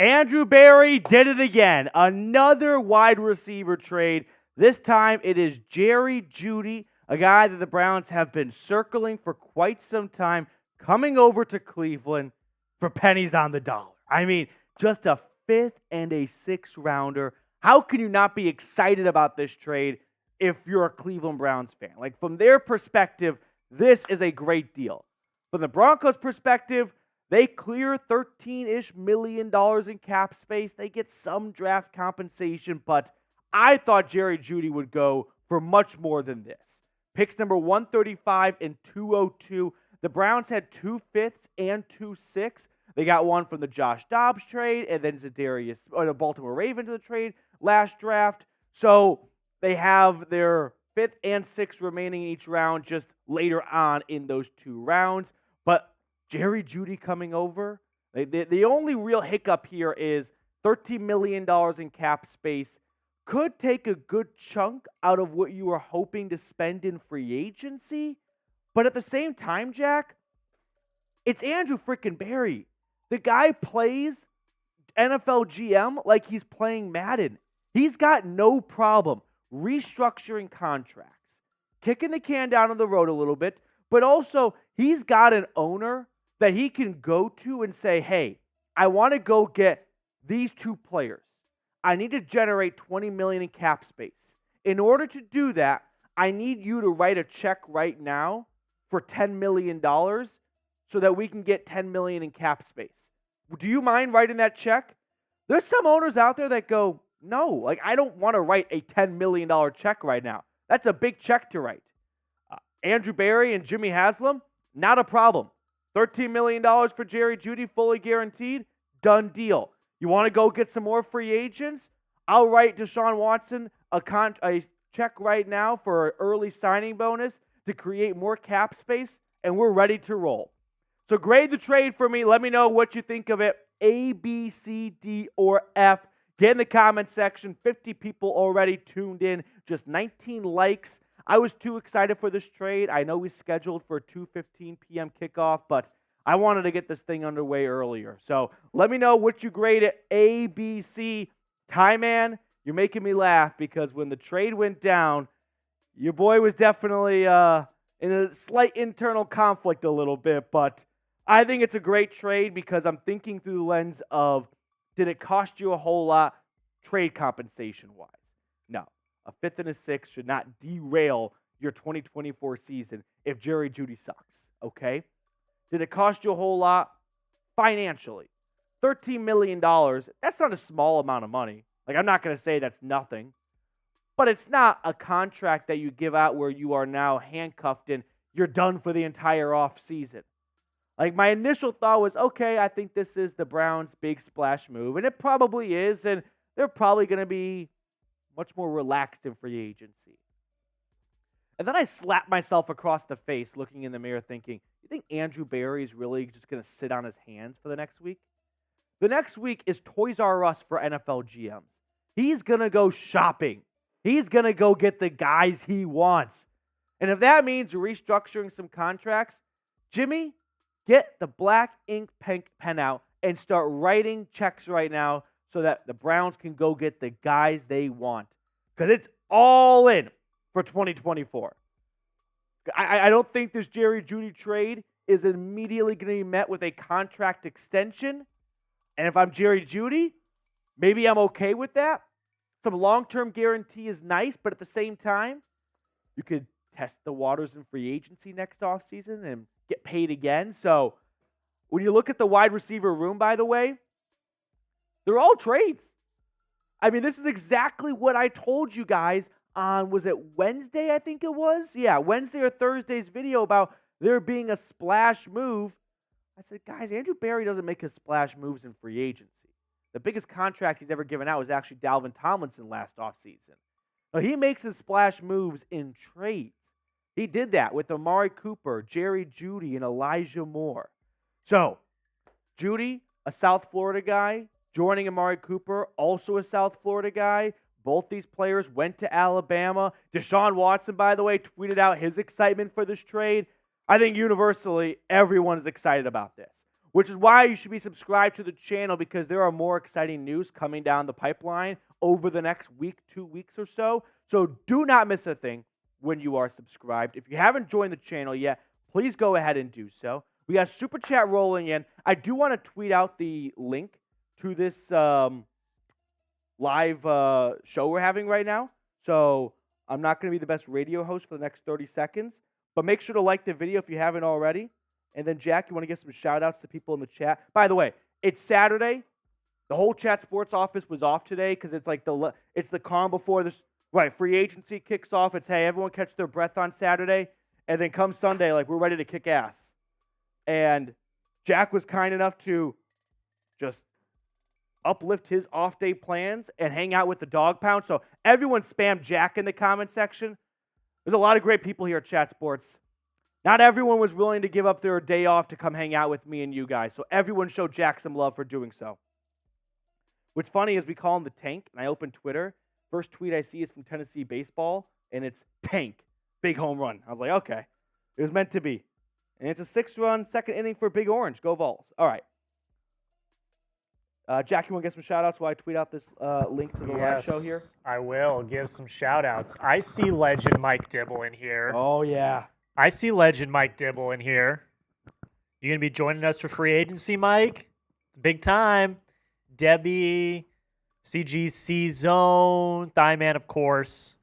Andrew Berry did it again. Another wide receiver trade. This time it is Jerry Jeudy, a guy that the Browns have been circling for quite some time, coming over to Cleveland for pennies on the dollar. I mean, just a 5th and a 6th rounder. How can you not be excited about this trade if you're a Cleveland Browns fan? Like, from their perspective, this is a great deal. From the Broncos' perspective, they clear $13-ish million in cap space. They get some draft compensation, but I thought Jerry Jeudy would go for much more than this. Picks number 135 and 202. The Browns had 2 5ths and 2 6ths. They got one from the Josh Dobbs trade, and then the Baltimore Ravens in the trade last draft. So they have their 5th and 6th remaining in each round just later on in those 2 rounds. But Jerry Jeudy coming over, the only real hiccup here is $13 million in cap space. Could take a good chunk out of what you were hoping to spend in free agency. But at the same time, Jack, it's Andrew freaking Berry. The guy plays NFL GM like he's playing Madden. He's got no problem restructuring contracts, kicking the can down the road a little bit, but also he's got an owner that he can go to and say, hey, I want to go get these 2 players. I need to generate $20 million in cap space. In order to do that, I need you to write a check right now for $10 million so that we can get $10 million in cap space. Do you mind writing that check? There's some owners out there that go, no, like, I don't want to write a $10 million check right now. That's a big check to write. Andrew Berry and Jimmy Haslam, not a problem. $13 million for Jerry Jeudy, fully guaranteed, done deal. You want to go get some more free agents? I'll write Deshaun Watson a check right now for an early signing bonus to create more cap space, and we're ready to roll. So grade the trade for me. Let me know what you think of it. A, B, C, D, or F. Get in the comment section. 50 people already tuned in. Just 19 likes. I was too excited for this trade. I know we scheduled for a 2:15 p.m. kickoff, but I wanted to get this thing underway earlier. So let me know what you grade it. A, B, C. Ty Man, you're making me laugh because when the trade went down, your boy was definitely in a slight internal conflict a little bit, but I think it's a great trade because I'm thinking through the lens of, did it cost you a whole lot trade compensation-wise? No. A 5th and a 6th should not derail your 2024 season if Jerry Jeudy sucks, okay? Did it cost you a whole lot financially? $13 million, that's not a small amount of money. Like, I'm not going to say that's nothing, but it's not a contract that you give out where you are now handcuffed and you're done for the entire offseason. Like, my initial thought was, okay, I think this is the Browns' big splash move, and it probably is, and they're probably going to be much more relaxed in free agency. And then I slapped myself across the face looking in the mirror thinking, you think Andrew Berry is really just going to sit on his hands for the next week? The next week is Toys R Us for NFL GMs. He's going to go shopping. He's going to go get the guys he wants. And if that means restructuring some contracts, Jimmy, get the black ink pen out and start writing checks right now so that the Browns can go get the guys they want. Because it's all in for 2024. I don't think this Jerry Jeudy trade is immediately going to be met with a contract extension. And if I'm Jerry Jeudy, maybe I'm okay with that. Some long-term guarantee is nice, but at the same time, you could test the waters in free agency next offseason and get paid again. So when you look at the wide receiver room, by the way, they're all trades. I mean, this is exactly what I told you guys on, was it Wednesday, I think it was? Yeah, Wednesday or Thursday's video about there being a splash move. I said, guys, Andrew Berry doesn't make his splash moves in free agency. The biggest contract he's ever given out was actually Dalvin Tomlinson last offseason. Now, he makes his splash moves in trades. He did that with Amari Cooper, Jerry Jeudy, and Elijah Moore. So, Jeudy, a South Florida guy, joining Amari Cooper, also a South Florida guy. Both these players went to Alabama. Deshaun Watson, by the way, tweeted out his excitement for this trade. I think universally, everyone is excited about this. which is why you should be subscribed to the channel because there are more exciting news coming down the pipeline over the next week, 2 weeks or so. So do not miss a thing when you are subscribed. If you haven't joined the channel yet, please go ahead and do so. We got Super Chat rolling in. I do want to tweet out the link to this live show we're having right now. So I'm not going to be the best radio host for the next 30 seconds, but make sure to like the video if you haven't already. And then, Jack, you want to give some shout-outs to people in the chat? By the way, it's Saturday. The whole Chat Sports office was off today because it's like it's the calm before this. Right, free agency kicks off. It's, hey, everyone catch their breath on Saturday. And then come Sunday, like, we're ready to kick ass. And Jack was kind enough to just uplift his off-day plans and hang out with the dog pound. So everyone spam Jack in the comment section. There's a lot of great people here at Chat Sports. Not everyone was willing to give up their day off to come hang out with me and you guys. So everyone show Jack some love for doing so. What's funny is we call him the Tank, and I open Twitter. First tweet I see is from Tennessee Baseball, and it's Tank, big home run. I was like, okay, it was meant to be. And it's a 6-run second inning for Big Orange. Go Vols. All right. Jack, you want to get some shout-outs while I tweet out this link to the live show here? I will give some shout-outs. I see legend Mike Dibble in here. Oh, yeah. I see legend Mike Dibble in here. You going to be joining us for free agency, Mike? It's big time. Debbie, CGC Zone, Thigh Man, of course.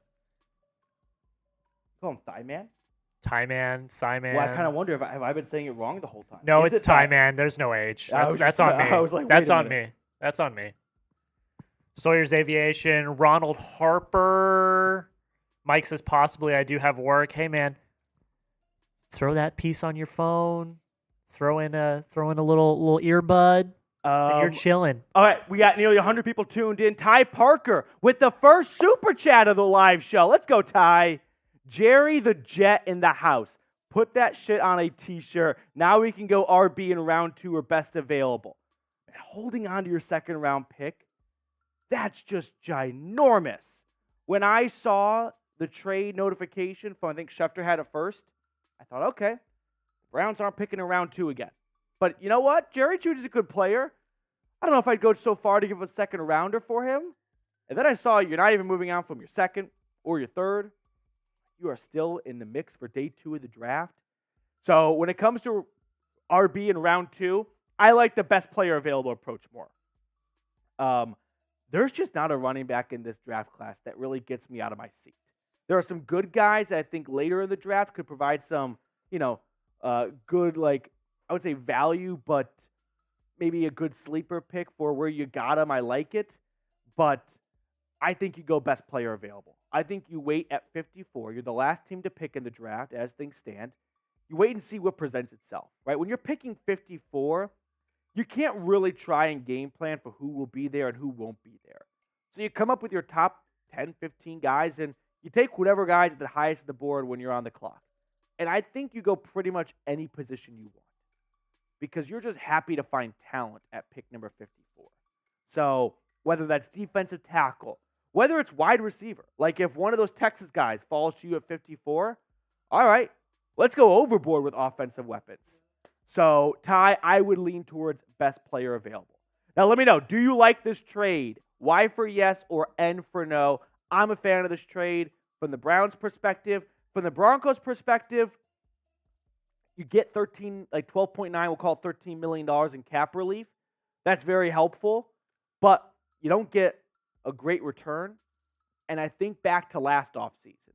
Call him Thigh Man? Thigh Man. Well, I kind of wonder if have I been saying it wrong the whole time. No, it's Thigh Man. There's no H. That's on me. I was like, that's on me. That's on me. Sawyer's Aviation, Ronald Harper. Mike says possibly I do have work. Hey man, throw that piece on your phone. Throw in a little earbud. And you're chilling. All right, we got nearly 100 people tuned in. Ty Parker with the first super chat of the live show. Let's go, Ty. Jerry the Jet in the house. Put that shit on a t-shirt. Now we can go RB in round 2 or best available. And holding on to your second round pick, that's just ginormous. When I saw the trade notification from, I think Schefter had it first, I thought, okay, the Browns aren't picking in round 2 again. But you know what? Jerry Jeudy's a good player. I don't know if I'd go so far to give a second rounder for him. And then I saw you're not even moving on from your second or your third. You are still in the mix for day 2 of the draft. So when it comes to RB in round 2, I like the best player available approach more. There's just not a running back in this draft class that really gets me out of my seat. There are some good guys that I think later in the draft could provide some, good, I would say value, but maybe a good sleeper pick for where you got him. I like it. But I think you go best player available. I think you wait at 54. You're the last team to pick in the draft as things stand. You wait and see what presents itself, right? When you're picking 54, you can't really try and game plan for who will be there and who won't be there. So you come up with your top 10, 15 guys, and you take whatever guys at the highest of the board when you're on the clock. And I think you go pretty much any position you want because you're just happy to find talent at pick number 54. So whether that's defensive tackle, whether it's wide receiver, like if one of those Texas guys falls to you at 54, all right, let's go overboard with offensive weapons. So, Ty, I would lean towards best player available. Now, let me know, do you like this trade? Y for yes or N for no? I'm a fan of this trade from the Browns' perspective. From the Broncos' perspective, you get 12.9, we'll call it $13 million in cap relief. That's very helpful, but you don't get a great return. And I think back to last offseason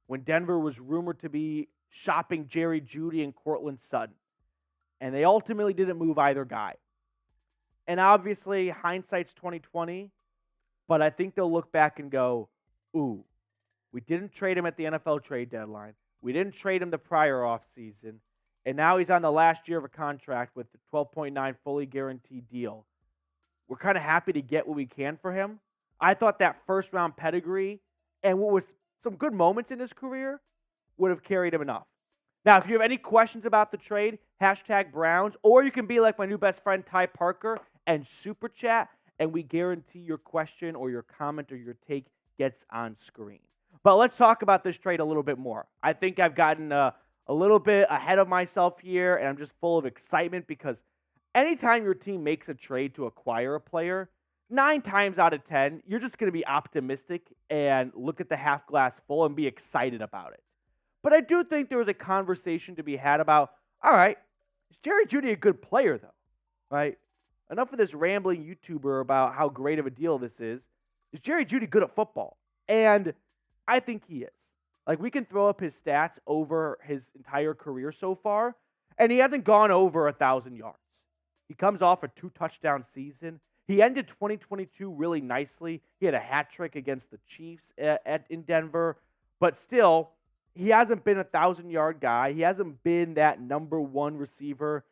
when Denver was rumored to be shopping Jerry Jeudy and Cortland Sutton. And they ultimately didn't move either guy. And obviously, hindsight's 20/20, but I think they'll look back and go, ooh, we didn't trade him at the NFL trade deadline. We didn't trade him the prior offseason. And now he's on the last year of a contract with the 12.9 fully guaranteed deal. We're kind of happy to get what we can for him. I thought that first-round pedigree and what was some good moments in his career would have carried him enough. Now, if you have any questions about the trade, #Browns, or you can be like my new best friend, Ty Parker, and super chat, and we guarantee your question or your comment or your take gets on screen. But let's talk about this trade a little bit more. I think I've gotten a little bit ahead of myself here, and I'm just full of excitement because anytime your team makes a trade to acquire a player, 9 times out of 10, you're just going to be optimistic and look at the half glass full and be excited about it. But I do think there was a conversation to be had about, all right, is Jerry Jeudy a good player, though? Right? Enough of this rambling YouTuber about how great of a deal this is. Is Jerry Jeudy good at football? And I think he is. Like, we can throw up his stats over his entire career so far, and he hasn't gone over 1,000 yards. He comes off a 2-touchdown season. He ended 2022 really nicely. He had a hat trick against the Chiefs in Denver, but still, he hasn't been a 1,000-yard guy. He hasn't been that number one receiver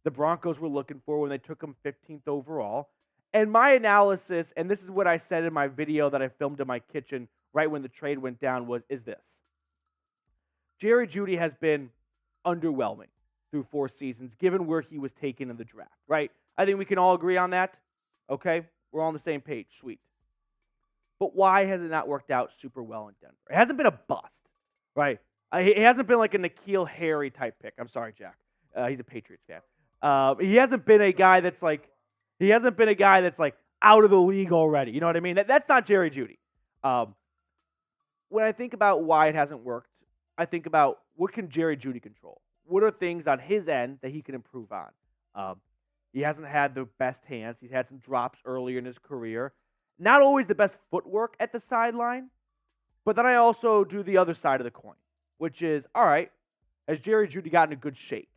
the Broncos were looking for when they took him 15th overall. And my analysis, and this is what I said in my video that I filmed in my kitchen right when the trade went down, is this. Jerry Jeudy has been underwhelming through 4 seasons, given where he was taken in the draft, right? I think we can all agree on that. Okay? We're all on the same page. Sweet. But why has it not worked out super well in Denver? It hasn't been a bust, right? It hasn't been like a N'Keal Harry type pick. I'm sorry, Jack. He's a Patriots fan. He hasn't been a guy that's like out of the league already. You know what I mean? That's not Jerry Jeudy. When I think about why it hasn't worked, I think about what can Jerry Jeudy control? What are things on his end that he can improve on? He hasn't had the best hands. He's had some drops earlier in his career. Not always the best footwork at the sideline. But then I also do the other side of the coin, which is, all right, has Jerry Jeudy gotten in good shape?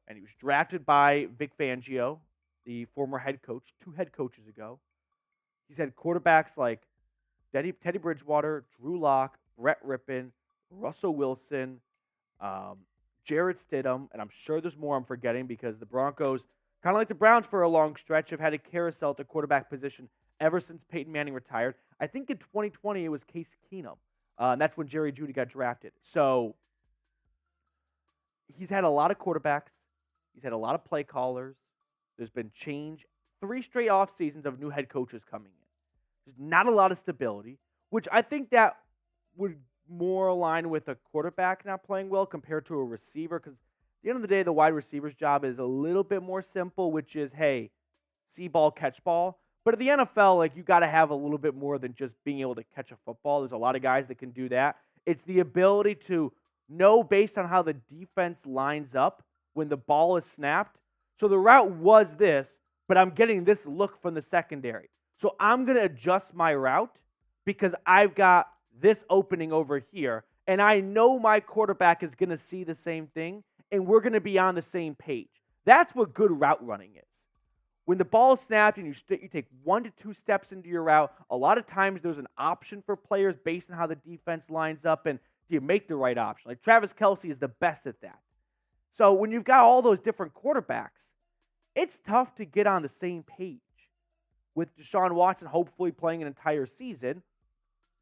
And he was drafted by Vic Fangio, the former head coach, 2 head coaches ago. He's had quarterbacks like Teddy Bridgewater, Drew Lock, Brett Rippon, Russell Wilson, Jarrett Stidham, and I'm sure there's more I'm forgetting because the Broncos, kind of like the Browns for a long stretch, have had a carousel at the quarterback position ever since Peyton Manning retired. I think in 2020 it was Case Keenum, and that's when Jerry Jeudy got drafted. So he's had a lot of quarterbacks. He's had a lot of play callers. There's been change. 3 straight off seasons of new head coaches coming in. There's not a lot of stability, which I think that would more align with a quarterback not playing well compared to a receiver, because at the end of the day, the wide receiver's job is a little bit more simple, which is, hey, see ball, catch ball. But at the NFL, like, you got to have a little bit more than just being able to catch a football. There's a lot of guys that can do that. It's the ability to know based on how the defense lines up when the ball is snapped. So the route was this, but I'm getting this look from the secondary. So I'm going to adjust my route because I've got this opening over here, and I know my quarterback is going to see the same thing, and we're going to be on the same page. That's what good route running is. When the ball is snapped and you take 1 to 2 steps into your route, a lot of times there's an option for players based on how the defense lines up, and do you make the right option? Like Travis Kelce is the best at that. So when you've got all those different quarterbacks, it's tough to get on the same page. With Deshaun Watson hopefully playing an entire season,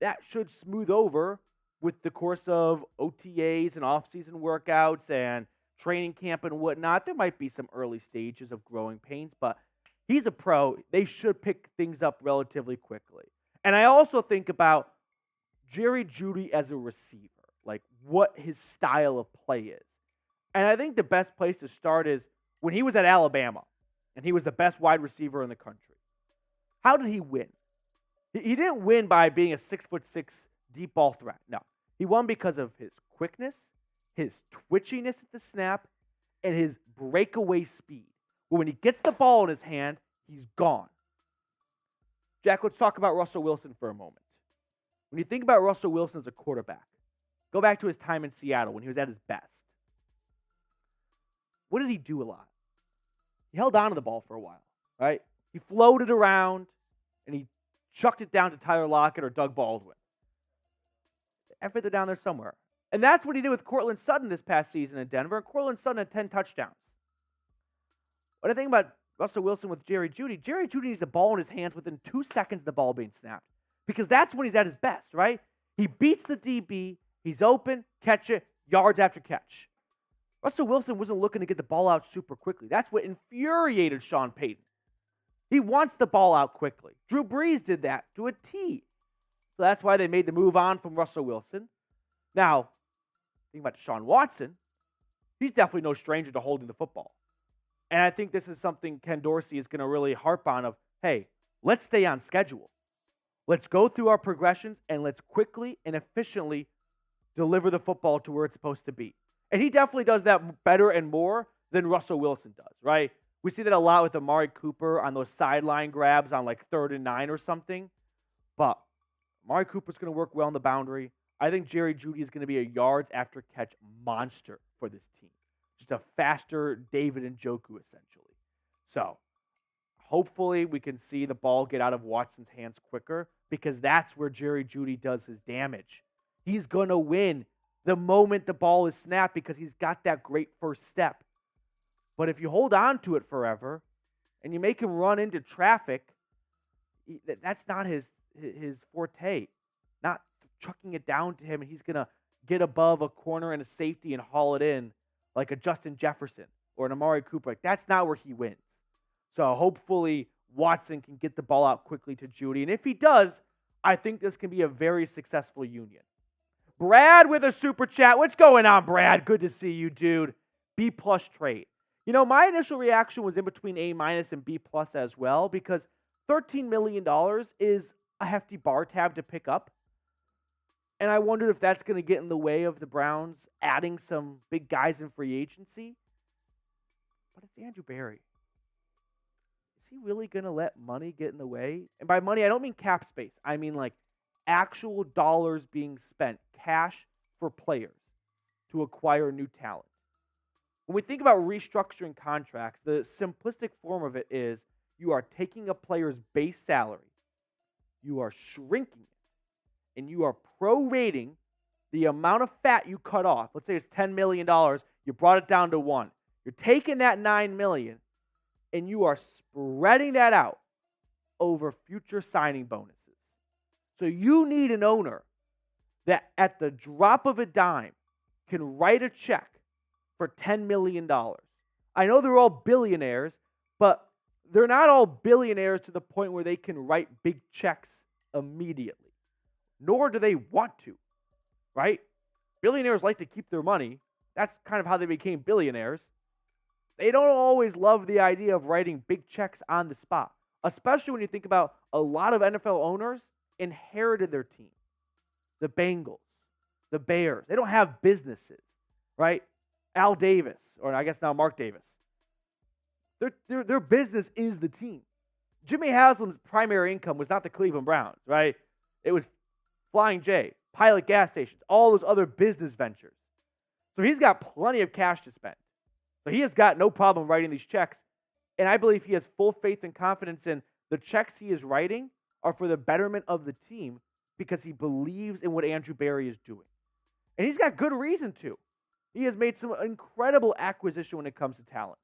that should smooth over with the course of OTAs and off-season workouts and training camp and whatnot. There might be some early stages of growing pains, but he's a pro. They should pick things up relatively quickly. And I also think about Jerry Jeudy as a receiver, like what his style of play is. And I think the best place to start is when he was at Alabama and he was the best wide receiver in the country. How did he win? He didn't win by being a 6'6" deep ball threat. No. He won because of his quickness, his twitchiness at the snap, and his breakaway speed. But when he gets the ball in his hand, he's gone. Jack, let's talk about Russell Wilson for a moment. When you think about Russell Wilson as a quarterback, go back to his time in Seattle when he was at his best. What did he do a lot? He held on to the ball for a while, right? He floated around, and he chucked it down to Tyler Lockett or Doug Baldwin. They're down there somewhere. And that's what he did with Cortland Sutton this past season in Denver. And Cortland Sutton had 10 touchdowns. What I think about Russell Wilson with Jerry Jeudy needs the ball in his hands within 2 seconds of the ball being snapped. Because that's when he's at his best, right? He beats the DB. He's open, catch it, yards after catch. Russell Wilson wasn't looking to get the ball out super quickly. That's what infuriated Sean Payton. He wants the ball out quickly. Drew Brees did that to a T. So that's why they made the move on from Russell Wilson. Now, think about Deshaun Watson. He's definitely no stranger to holding the football. And I think this is something Ken Dorsey is going to really harp on of, hey, let's stay on schedule. Let's go through our progressions and let's quickly and efficiently deliver the football to where it's supposed to be. And he definitely does that better and more than Russell Wilson does, right? We see that a lot with Amari Cooper on those sideline grabs on like 3rd and 9 or something. But Amari Cooper's going to work well on the boundary. I think Jerry Jeudy is going to be a yards after catch monster for this team. Just a faster David Njoku, essentially. So hopefully we can see the ball get out of Watson's hands quicker, because that's where Jerry Jeudy does his damage. He's going to win the moment the ball is snapped because he's got that great first step. But if you hold on to it forever and you make him run into traffic, that's not his forte. Not chucking it down to him and he's going to get above a corner and a safety and haul it in like a Justin Jefferson or an Amari Cooper. Like, that's not where he wins. So hopefully Watson can get the ball out quickly to Jeudy. And if he does, I think this can be a very successful union. Brad with a super chat. What's going on, Brad? Good to see you, dude. B+ trade. You know, my initial reaction was in between A- and B+ as well, because $13 million is a hefty bar tab to pick up. And I wondered if that's going to get in the way of the Browns adding some big guys in free agency. But it's Andrew Berry. Is he really going to let money get in the way? And by money, I don't mean cap space. I mean like actual dollars being spent, cash for players to acquire new talent. When we think about restructuring contracts, the simplistic form of it is you are taking a player's base salary, you are shrinking it, and you are prorating the amount of fat you cut off. Let's say it's $10 million. You brought it down to $1 million. You're taking that $9 million, and you are spreading that out over future signing bonuses. So you need an owner that at the drop of a dime can write a check for $10 million. I know they're all billionaires, but they're not all billionaires to the point where they can write big checks immediately. Nor do they want to, right? Billionaires like to keep their money. That's kind of how they became billionaires. They don't always love the idea of writing big checks on the spot, especially when you think about a lot of NFL owners inherited their team. The Bengals, the Bears. They don't have businesses, right? Al Davis, or I guess now Mark Davis. Their business is the team. Jimmy Haslam's primary income was not the Cleveland Browns, right? It was Flying J, Pilot gas stations, all those other business ventures. So he's got plenty of cash to spend. So he has got no problem writing these checks. And I believe he has full faith and confidence in the checks he is writing are for the betterment of the team because he believes in what Andrew Berry is doing. And he's got good reason to. He has made some incredible acquisition when it comes to talent.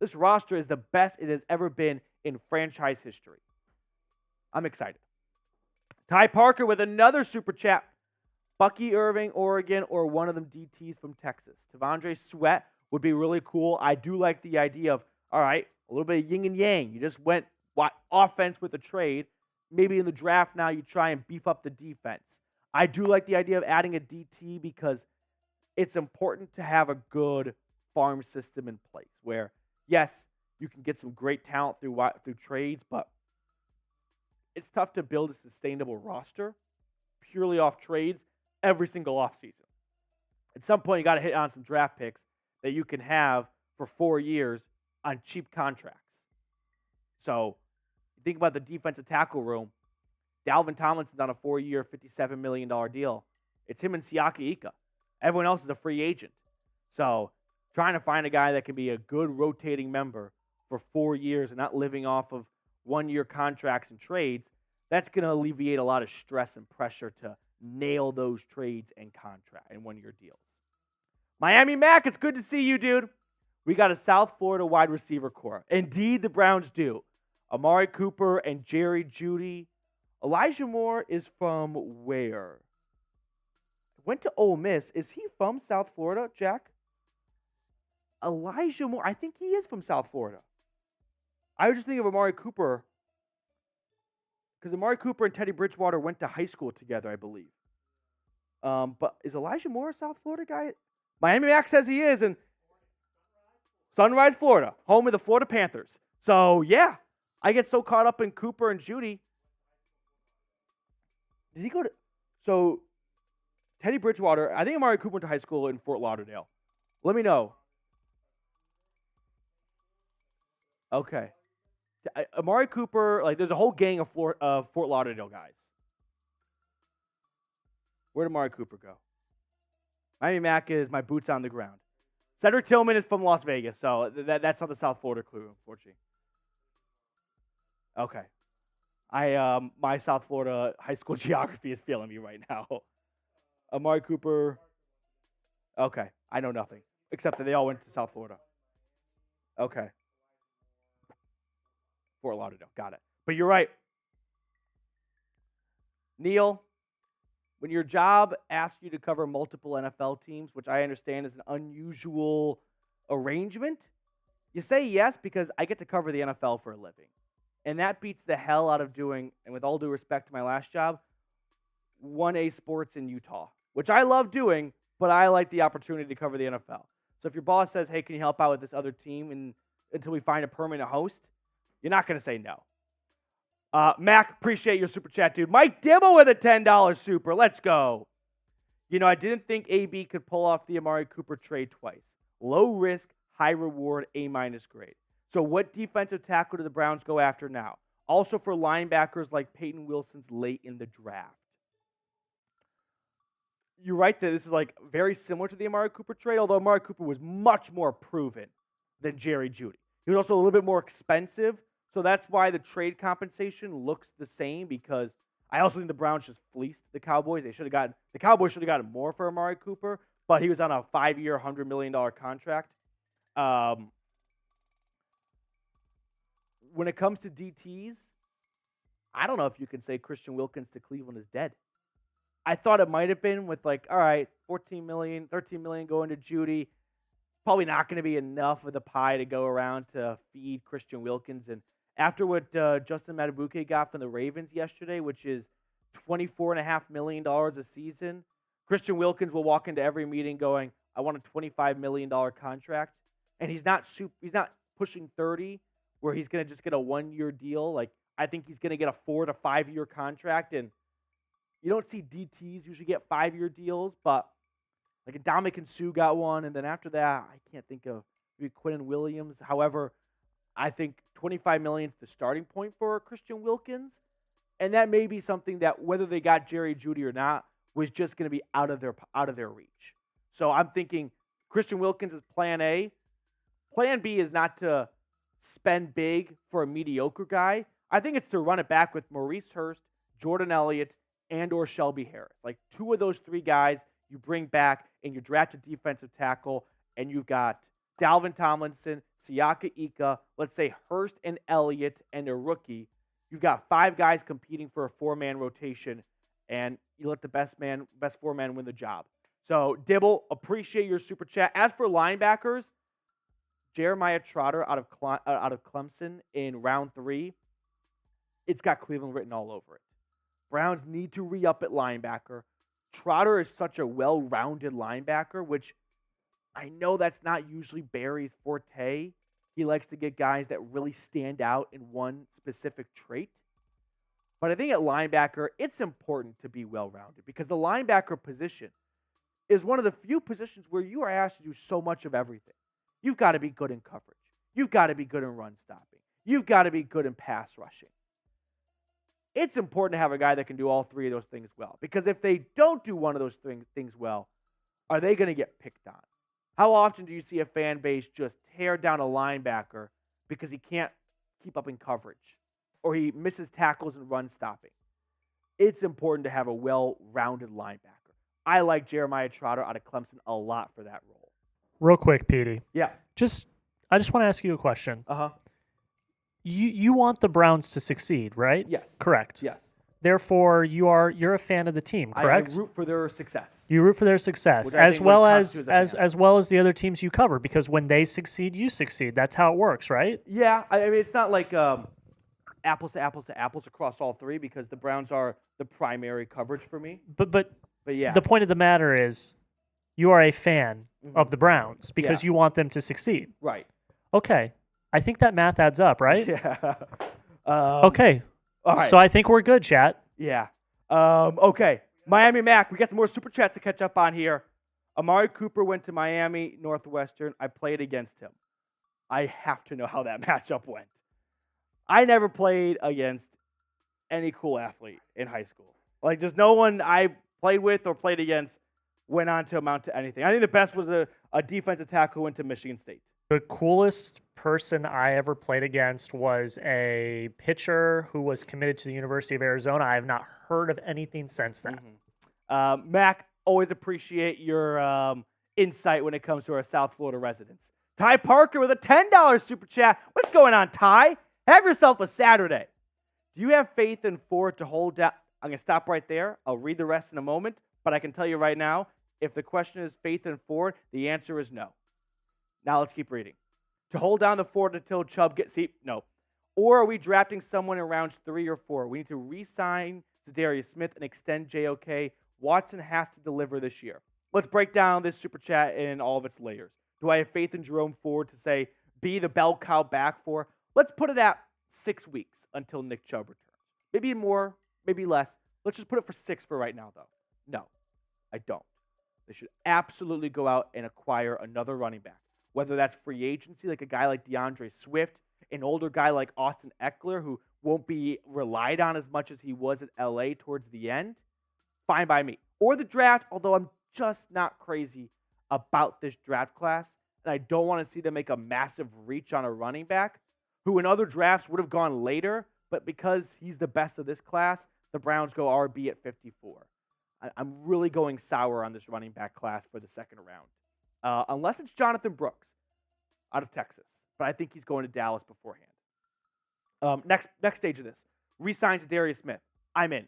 This roster is the best it has ever been in franchise history. I'm excited. Ty Parker with another super chat. Bucky Irving, Oregon, or one of them DTs from Texas. Tavondre Sweat would be really cool. I do like the idea of, all right, a little bit of yin and yang. You just went offense with a trade. Maybe in the draft now you try and beef up the defense. I do like the idea of adding a DT because it's important to have a good farm system in place where, yes, you can get some great talent through trades, but it's tough to build a sustainable roster purely off trades every single offseason. At some point, you got to hit on some draft picks that you can have for 4 years on cheap contracts. So think about the defensive tackle room. Dalvin Tomlinson's on a 4-year, $57 million deal. It's him and Siaki Ika. Everyone else is a free agent. So trying to find a guy that can be a good rotating member for 4 years and not living off of 1-year contracts and trades, that's going to alleviate a lot of stress and pressure to nail those trades and contract and 1-year deals. Miami Mac, it's good to see you, dude. We got a South Florida wide receiver core. Indeed, the Browns do. Amari Cooper and Jerry Jeudy. Elijah Moore is from where? Went to Ole Miss. Is he from South Florida, Jack? Elijah Moore. I think he is from South Florida. I was just thinking of Amari Cooper because Amari Cooper and Teddy Bridgewater went to high school together, I believe. But is Elijah Moore a South Florida guy? Miami Mac says he is, and Sunrise, Florida, home of the Florida Panthers. So, yeah, I get so caught up in Cooper and Jeudy. Did he go to – so, Teddy Bridgewater, I think Amari Cooper went to high school in Fort Lauderdale. Let me know. Okay. Amari Cooper, like, there's a whole gang of Fort Lauderdale guys. Where did Amari Cooper go? Miami Mac is my boots on the ground. Cedric Tillman is from Las Vegas, so that's not the South Florida clue, unfortunately. Okay. My South Florida high school geography is failing me right now. Amari Cooper. Okay. I know nothing, except that they all went to South Florida. Okay. Fort Lauderdale. Got it. But you're right. Neil, when your job asks you to cover multiple NFL teams, which I understand is an unusual arrangement, you say yes because I get to cover the NFL for a living. And that beats the hell out of doing, and with all due respect to my last job, 1A sports in Utah, which I love doing, but I like the opportunity to cover the NFL. So if your boss says, hey, can you help out with this other team until we find a permanent host, you're not going to say no. Mac, appreciate your super chat, dude. Mike Dibble with a $10 super. Let's go. You know, I didn't think AB could pull off the Amari Cooper trade twice. Low risk, high reward, A- grade. So what defensive tackle do the Browns go after now? Also for linebackers like Peyton Wilson's late in the draft. You're right that this is like very similar to the Amari Cooper trade, although Amari Cooper was much more proven than Jerry Jeudy. He was also a little bit more expensive, so that's why the trade compensation looks the same, because I also think the Browns just fleeced the Cowboys. The Cowboys should have gotten more for Amari Cooper, but he was on a 5-year, $100 million contract. When it comes to DTs, I don't know if you can say Christian Wilkins to Cleveland is dead. I thought it might have been with like, all right, $14 million, $13 million going to Jeudy. Probably not going to be enough of the pie to go around to feed Christian Wilkins. And after what Justin Matabuke got from the Ravens yesterday, which is $24.5 million a season, Christian Wilkins will walk into every meeting going, I want a $25 million contract. And he's not pushing 30, where he's going to just get a 1-year deal. Like, I think he's going to get a 4 to 5 year contract. And you don't see DTs usually get 5-year deals, but like Ndamukong Suh got one, and then after that, I can't think of maybe Quinnen Williams. However, I think $25 million is the starting point for Christian Wilkins, and that may be something that whether they got Jerry Jeudy or not was just going to be out of their reach. So I'm thinking Christian Wilkins is Plan A. Plan B is not to spend big for a mediocre guy. I think it's to run it back with Maurice Hurst, Jordan Elliott, and or Shelby Harris. Like 2 of those 3 guys you bring back and you draft a defensive tackle, and you've got Dalvin Tomlinson, Siaka Ika, let's say Hurst and Elliott and a rookie. You've got 5 guys competing for a 4-man rotation, and you let the best 4-man win the job. So, Dibble, appreciate your super chat. As for linebackers, Jeremiah Trotter out of Clemson in round 3, it's got Cleveland written all over it. Browns need to re-up at linebacker. Trotter is such a well-rounded linebacker, which I know that's not usually Barry's forte. He likes to get guys that really stand out in one specific trait. But I think at linebacker, it's important to be well-rounded because the linebacker position is one of the few positions where you are asked to do so much of everything. You've got to be good in coverage. You've got to be good in run stopping. You've got to be good in pass rushing. It's important to have a guy that can do all 3 of those things well. Because if they don't do one of those things well, are they going to get picked on? How often do you see a fan base just tear down a linebacker because he can't keep up in coverage or he misses tackles and run stopping? It's important to have a well-rounded linebacker. I like Jeremiah Trotter out of Clemson a lot for that role. Real quick, Petey. Yeah. I just want to ask you a question. Uh-huh. You want the Browns to succeed, right? Yes. Correct. Yes. Therefore, you're a fan of the team, correct? I root for their success. You root for their success, as well as the other teams you cover, because when they succeed, you succeed. That's how it works, right? Yeah. I mean, it's not like apples to apples across all 3, because the Browns are the primary coverage for me. But yeah. The point of the matter is you are a fan of the Browns because you want them to succeed. Right. Okay. I think that math adds up, right? Yeah. Okay. All right. So I think we're good, chat. Yeah. Okay. Miami Mac. We got some more super chats to catch up on here. Amari Cooper went to Miami Northwestern. I played against him. I have to know how that matchup went. I never played against any cool athlete in high school. Like, just no one I played with or played against went on to amount to anything. I think the best was a defensive tackle who went to Michigan State. The coolest person I ever played against was a pitcher who was committed to the University of Arizona. I have not heard of anything since then. Mac, always appreciate your insight when it comes to our South Florida residents. Ty Parker with a $10 super chat. What's going on, Ty? Have yourself a Saturday. Do you have faith in Ford to hold down? I'm going to stop right there. I'll read the rest in a moment, but I can tell you right now, if the question is faith in Ford, the answer is no. Now let's keep reading. To hold down the Ford until Chubb gets... See, no. Or are we drafting someone in rounds 3 or 4? We need to re-sign Zadarius Smith and extend JOK. Watson has to deliver this year. Let's break down this super chat in all of its layers. Do I have faith in Jerome Ford to say, be the bell cow back for? Let's put it at 6 weeks until Nick Chubb returns. Maybe more, maybe less. Let's just put it for 6 for right now, though. No, I don't. They should absolutely go out and acquire another running back, whether that's free agency, like a guy like DeAndre Swift, an older guy like Austin Eckler, who won't be relied on as much as he was at LA towards the end. Fine by me. Or the draft, although I'm just not crazy about this draft class, and I don't want to see them make a massive reach on a running back who in other drafts would have gone later, but because he's the best of this class, the Browns go RB at 54. I'm really going sour on this running back class for the second round. Unless it's Jonathan Brooks out of Texas. But I think he's going to Dallas beforehand. Next stage of this. Re-signs Darius Smith. I'm in.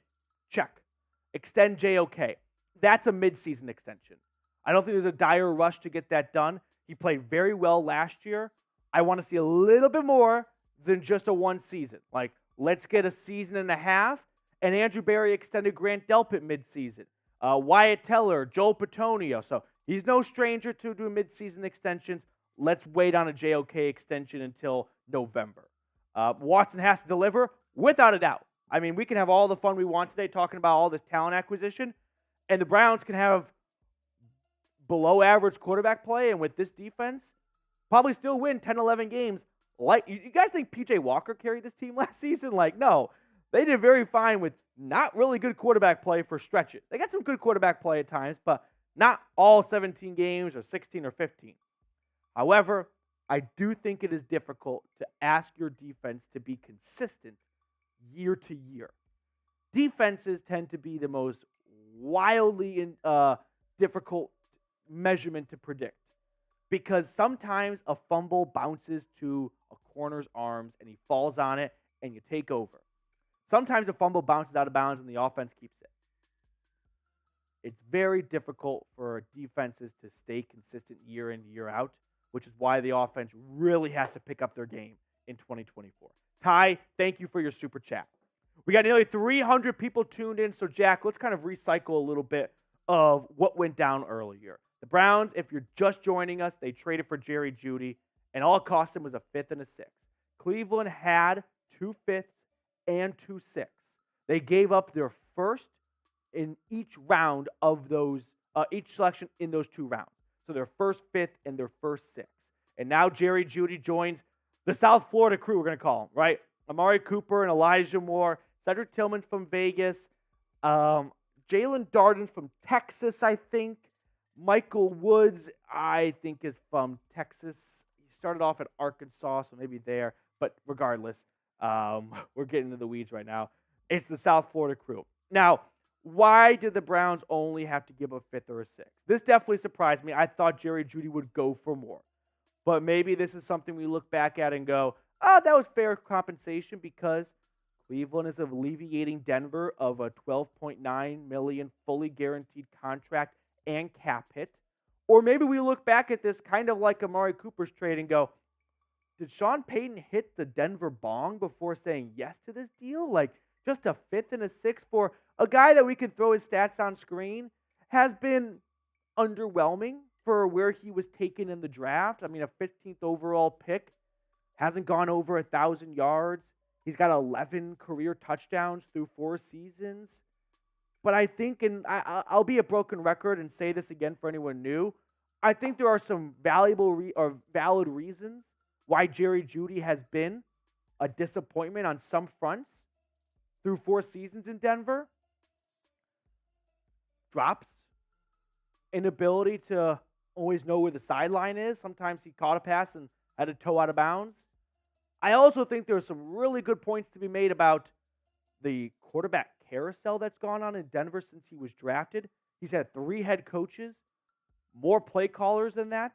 Check. Extend JOK. That's a midseason extension. I don't think there's a dire rush to get that done. He played very well last year. I want to see a little bit more than just a one season. Like, let's get a season and a half. And Andrew Berry extended Grant Delpit midseason. Wyatt Teller, Joel Petonio. So he's no stranger to doing midseason extensions. Let's wait on a JOK extension until November. Watson has to deliver, without a doubt. I mean, we can have all the fun we want today talking about all this talent acquisition, and the Browns can have below average quarterback play, and with this defense, probably still win 10, 11 games. Like, you guys think P.J. Walker carried this team last season? Like, no. They did very fine with not really good quarterback play for stretches. They got some good quarterback play at times, but not all 17 games or 16 or 15. However, I do think it is difficult to ask your defense to be consistent year to year. Defenses tend to be the most wildly difficult measurement to predict because sometimes a fumble bounces to a corner's arms and he falls on it and you take over. Sometimes a fumble bounces out of bounds and the offense keeps it. It's very difficult for defenses to stay consistent year in, year out, which is why the offense really has to pick up their game in 2024. Ty, thank you for your super chat. We got nearly 300 people tuned in, so Jack, let's kind of recycle a little bit of what went down earlier. The Browns, if you're just joining us, they traded for Jerry Jeudy, and all it cost them was a 5th and a 6th. Cleveland had 2 5ths and 2 6ths. They gave up their first in each round of those, each selection in those 2 rounds. So their first 5th and their first 6th. And now Jerry Jeudy joins the South Florida crew, we're going to call them, right? Amari Cooper and Elijah Moore, Cedric Tillman's from Vegas, Jalen Darden's from Texas, I think. Michael Woods, I think, is from Texas. He started off at Arkansas, so maybe there. But regardless, we're getting into the weeds right now. It's the South Florida crew. Now, why did the Browns only have to give a 5th or a 6th? This definitely surprised me. I thought Jerry Jeudy would go for more. But maybe this is something we look back at and go, oh, that was fair compensation because Cleveland is alleviating Denver of a $12.9 million fully guaranteed contract and cap hit. Or maybe we look back at this kind of like Amari Cooper's trade and go, did Sean Payton hit the Denver bong before saying yes to this deal? Like, just a 5th and a 6th for a guy that we can throw his stats on screen has been underwhelming for where he was taken in the draft. I mean, a 15th overall pick, hasn't gone over 1,000 yards. He's got 11 career touchdowns through 4 seasons. But I think, and I'll be a broken record and say this again for anyone new, I think there are some valid reasons why Jerry Jeudy has been a disappointment on some fronts through 4 seasons in Denver. Drops, inability to always know where the sideline is. Sometimes he caught a pass and had a toe out of bounds. I also think there are some really good points to be made about the quarterback carousel that's gone on in Denver since he was drafted. He's had 3 head coaches, more play callers than that.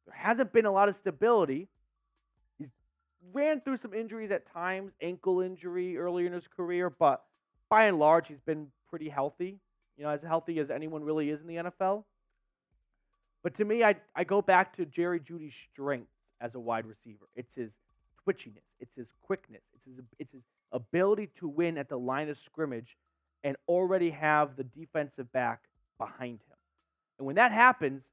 There hasn't been a lot of stability. He's ran through some injuries at times, ankle injury earlier in his career, but by and large, he's been pretty healthy. As healthy as anyone really is in the NFL. But to me, I go back to Jerry Jeudy's strength as a wide receiver. It's his twitchiness. It's his quickness. It's his ability to win at the line of scrimmage and already have the defensive back behind him. And when that happens,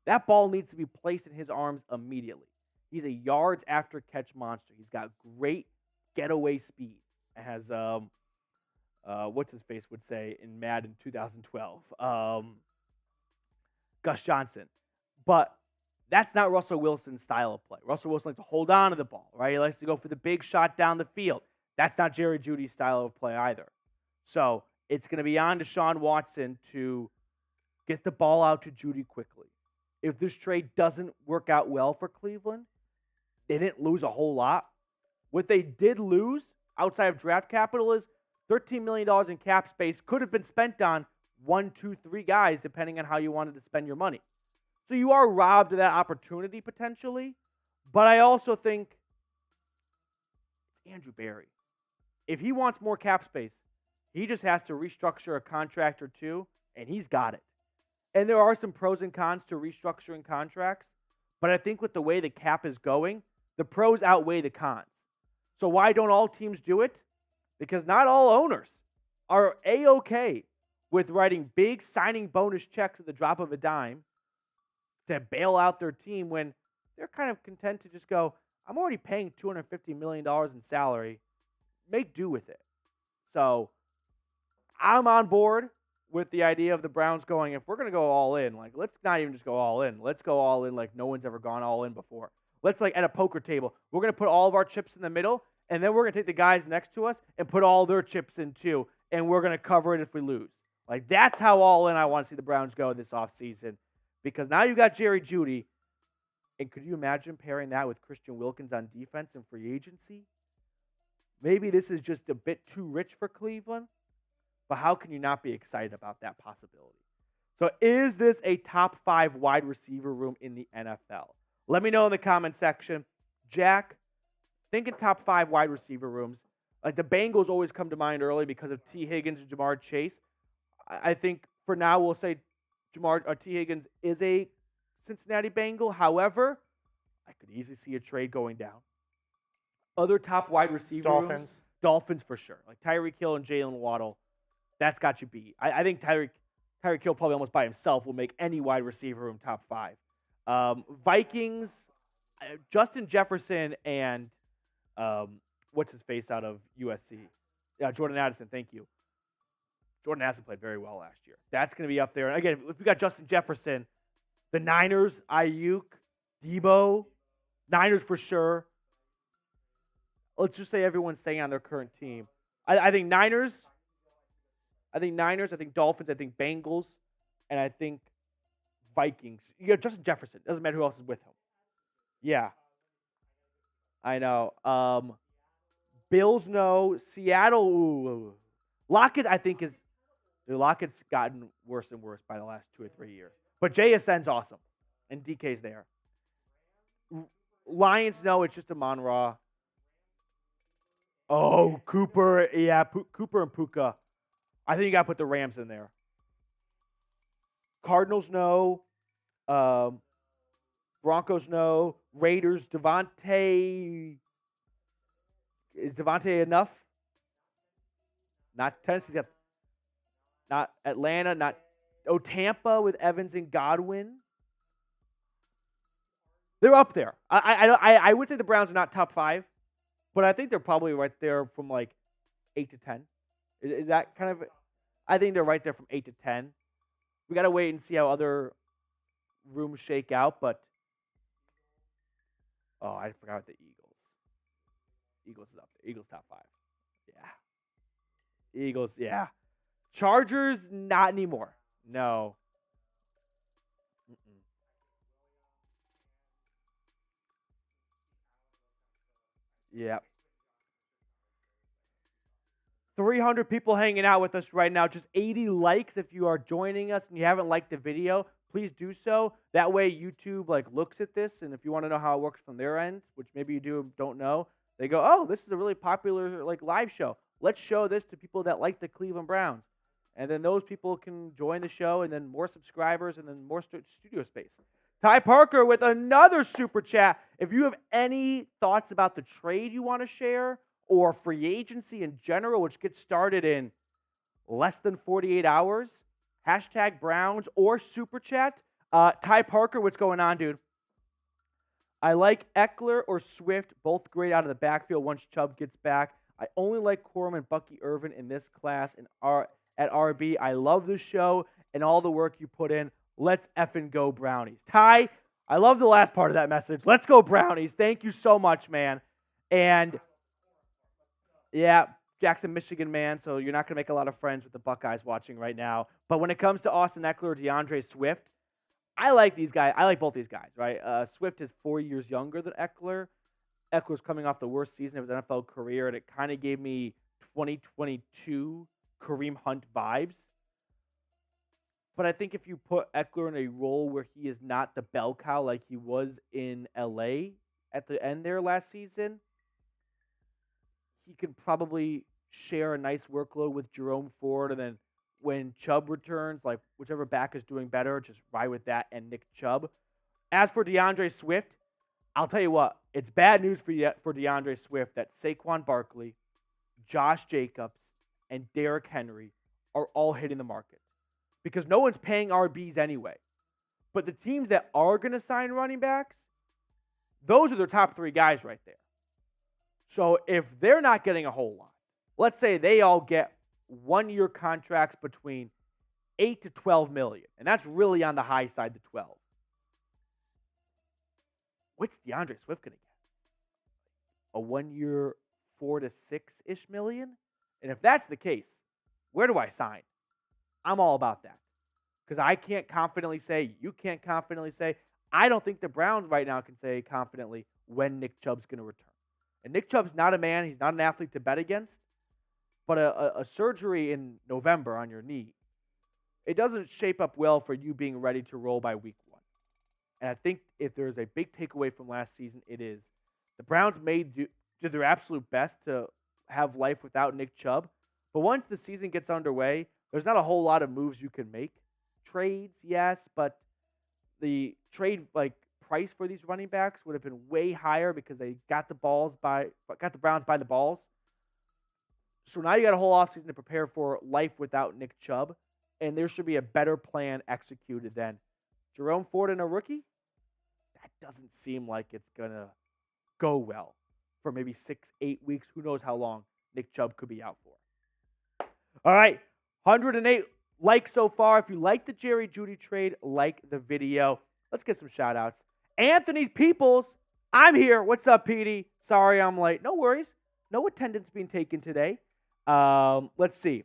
that ball needs to be placed in his arms immediately. He's a yards after catch monster. He's got great getaway speed. It has what's his face would say in Madden 2012, Gus Johnson. But that's not Russell Wilson's style of play. Russell Wilson likes to hold on to the ball, right? He likes to go for the big shot down the field. That's not Jerry Jeudy's style of play either. So it's going to be on Deshaun Watson to get the ball out to Jeudy quickly. If this trade doesn't work out well for Cleveland, they didn't lose a whole lot. What they did lose outside of draft capital is $13 million in cap space could have been spent on 1, 2, 3 guys, depending on how you wanted to spend your money. So you are robbed of that opportunity potentially. But I also think Andrew Berry, if he wants more cap space, he just has to restructure a contract or two, and he's got it. And there are some pros and cons to restructuring contracts, but I think with the way the cap is going, the pros outweigh the cons. So why don't all teams do it? Because not all owners are A-okay with writing big signing bonus checks at the drop of a dime to bail out their team when they're kind of content to just go, I'm already paying $250 million in salary. Make do with it. So I'm on board with the idea of the Browns going, if we're going to go all in, let's not even just go all in. Let's go all in like no one's ever gone all in before. Let's at a poker table, we're going to put all of our chips in the middle, and then we're going to take the guys next to us and put all their chips in too, and we're going to cover it if we lose. That's how all in I want to see the Browns go this offseason, because now you got Jerry Jeudy, and could you imagine pairing that with Christian Wilkins on defense and free agency? Maybe this is just a bit too rich for Cleveland, but how can you not be excited about that possibility? So is this a top 5 wide receiver room in the NFL? Let me know in the comment section. Jack, thinking top 5 wide receiver rooms. The Bengals always come to mind early because of T. Higgins and Jamar Chase. I think for now we'll say T. Higgins is a Cincinnati Bengal. However, I could easily see a trade going down. Other top wide receiver rooms. Dolphins for sure. Tyreek Hill and Jalen Waddle. That's got you beat. I think Tyreek Hill probably almost by himself will make any wide receiver room top 5. Vikings, Justin Jefferson and what's his face out of USC? Jordan Addison, thank you. Jordan Addison played very well last year. That's going to be up there. And again, if we got Justin Jefferson, the Niners, Ayuk, Debo, Niners for sure. Let's just say everyone's staying on their current team. I think Niners, I think Dolphins, I think Bengals, and I think Vikings. You got Justin Jefferson. Doesn't matter who else is with him. Yeah. I know. Bills, no. Seattle, ooh. Lockett, I think, Lockett's gotten worse and worse by the last 2 or 3 years. But JSN's awesome. And DK's there. Lions, no. It's just Amon-Ra. Oh, Cooper. Yeah, Cooper and Puka. I think you got to put the Rams in there. Cardinals, no. Broncos, no. Raiders, Devontae. Is Devontae enough? Not Tennessee's got. Not Atlanta. Not. Tampa with Evans and Godwin. They're up there. I would say the Browns are not top 5, but I think they're probably right there from like 8 to 10. Is that kind of? I think they're right there from 8 to 10. We got to wait and see how other rooms shake out, but oh, I forgot about the Eagles. Eagles is up there. Eagles top 5. Yeah. Eagles, yeah. Chargers, not anymore. No. Mm-mm. Yeah. 300 people hanging out with us right now. Just 80 likes if you are joining us and you haven't liked the video. Please do so. That way YouTube looks at this, and if you want to know how it works from their end, which maybe you don't know, they go, "Oh, this is a really popular live show. Let's show this to people that like the Cleveland Browns." And then those people can join the show, and then more subscribers, and then more studio space. Ty Parker with another super chat. If you have any thoughts about the trade you want to share, or free agency in general, which gets started in less than 48 hours, hashtag Browns or super chat. Ty Parker, what's going on, dude? I like Eckler or Swift, both great out of the backfield once Chubb gets back. I only like Corum and Bucky Irvin in this class at RB. I love the show and all the work you put in. Let's effing go Brownies. Ty, I love the last part of that message. Let's go Brownies. Thank you so much, man. And yeah, Jackson, Michigan, man, so you're not going to make a lot of friends with the Buckeyes watching right now. But when it comes to Austin Eckler or DeAndre Swift, I like these guys. I like both these guys, right? Swift is 4 years younger than Eckler. Eckler's coming off the worst season of his NFL career, and it kind of gave me 2022 Kareem Hunt vibes. But I think if you put Eckler in a role where he is not the bell cow like he was in LA at the end there last season, he can probably share a nice workload with Jerome Ford, and then when Chubb returns, whichever back is doing better, just ride with that and Nick Chubb. As for DeAndre Swift, I'll tell you what, it's bad news for DeAndre Swift that Saquon Barkley, Josh Jacobs, and Derrick Henry are all hitting the market because no one's paying RBs anyway. But the teams that are going to sign running backs, those are their top 3 guys right there. So if they're not getting a whole lot, let's say they all get 1-year contracts between 8 to 12 million, and that's really on the high side, the 12. What's DeAndre Swift going to get? A 1-year 4 to 6-ish million? And if that's the case, where do I sign? I'm all about that. Because I can't confidently say, you can't confidently say, I don't think the Browns right now can say confidently when Nick Chubb's going to return. And Nick Chubb's not a man, he's not an athlete to bet against, but a surgery in November on your knee, it doesn't shape up well for you being ready to roll by week 1. And I think if there's a big takeaway from last season, it is the Browns did their absolute best to have life without Nick Chubb. But once the season gets underway, there's not a whole lot of moves you can make. Trades, yes, but the trade price for these running backs would have been way higher because they got the Browns by the balls. So now you got a whole offseason to prepare for life without Nick Chubb, and there should be a better plan executed than Jerome Ford and a rookie. That doesn't seem like it's going to go well for maybe 6-8 weeks. Who knows how long Nick Chubb could be out for. All right, 108 likes so far. If you like the Jerry Jeudy trade, like the video. Let's get some shout-outs. Anthony Peoples, I'm here. What's up, Petey? Sorry I'm late. No worries. No attendance being taken today. Let's see.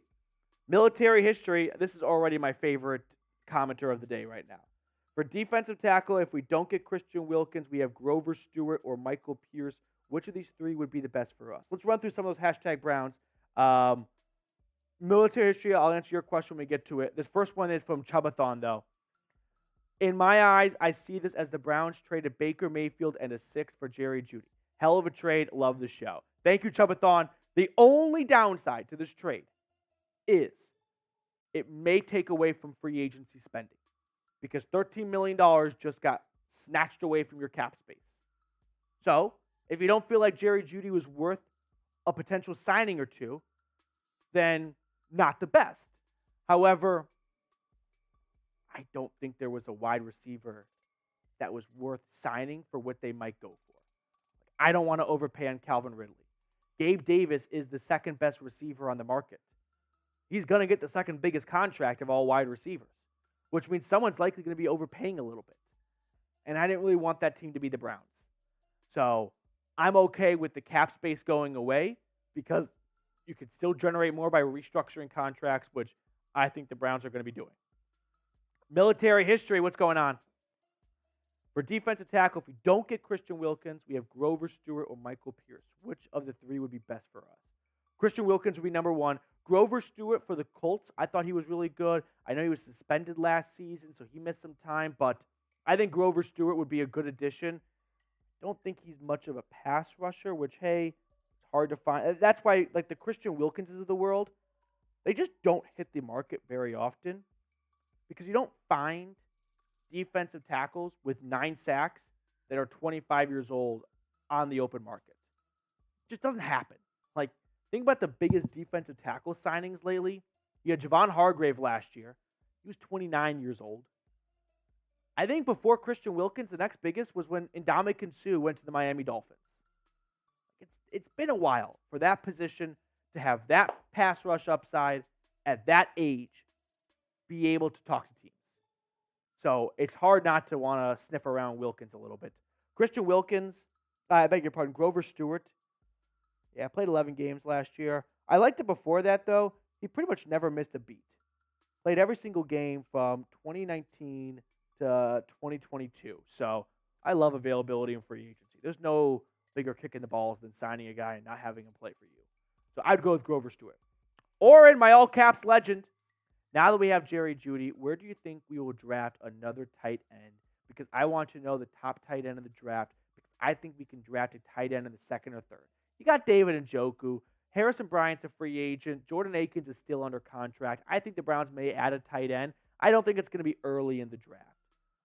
Military history. This is already my favorite commenter of the day right now. For defensive tackle, if we don't get Christian Wilkins, we have Grover Stewart or Michael Pierce. Which of these 3 would be the best for us? Let's run through some of those hashtag Browns. Military history, I'll answer your question when we get to it. This first one is from Chubathon, though. In my eyes, I see this as the Browns traded Baker Mayfield and a 6 for Jerry Jeudy. Hell of a trade. Love the show. Thank you, Chubathon. The only downside to this trade is it may take away from free agency spending because $13 million just got snatched away from your cap space. So if you don't feel like Jerry Jeudy was worth a potential signing or 2, then not the best. However, I don't think there was a wide receiver that was worth signing for what they might go for. I don't want to overpay on Calvin Ridley. Gabe Davis is the second best receiver on the market. He's going to get the second biggest contract of all wide receivers, which means someone's likely going to be overpaying a little bit. And I didn't really want that team to be the Browns. So I'm okay with the cap space going away because you could still generate more by restructuring contracts, which I think the Browns are going to be doing. Military history, what's going on? For defensive tackle, if we don't get Christian Wilkins, we have Grover Stewart or Michael Pierce. Which of the three would be best for us? Christian Wilkins would be number one. Grover Stewart for the Colts, I thought he was really good. I know he was suspended last season, so he missed some time, but I think Grover Stewart would be a good addition. Don't think he's much of a pass rusher, which, hey, it's hard to find. That's why, like, the Christian Wilkinses of the world, they just don't hit the market very often because you don't find defensive tackles with 9 sacks that are 25 years old on the open market. It just doesn't happen. Like, think about the biggest defensive tackle signings lately. You had Javon Hargrave last year. He was 29 years old. I think before Christian Wilkins, the next biggest was when Ndamukong Suh went to the Miami Dolphins. It's been a while for that position to have that pass rush upside at that age, be able to talk to teams. So it's hard not to want to sniff around Wilkins a little bit. Christian Wilkins, I beg your pardon, Grover Stewart. Yeah, played 11 games last year. I liked it before that, though. He pretty much never missed a beat. Played every single game from 2019 to 2022. So I love availability and free agency. There's no bigger kick in the balls than signing a guy and not having him play for you. So I'd go with Grover Stewart. Or in my all-caps legend, now that we have Jerry Jeudy, where do you think we will draft another tight end? Because I want to know the top tight end of the draft. Because I think we can draft a tight end in the second or third. You got David Njoku. Harrison Bryant's a free agent. Jordan Akins is still under contract. I think the Browns may add a tight end. I don't think it's going to be early in the draft.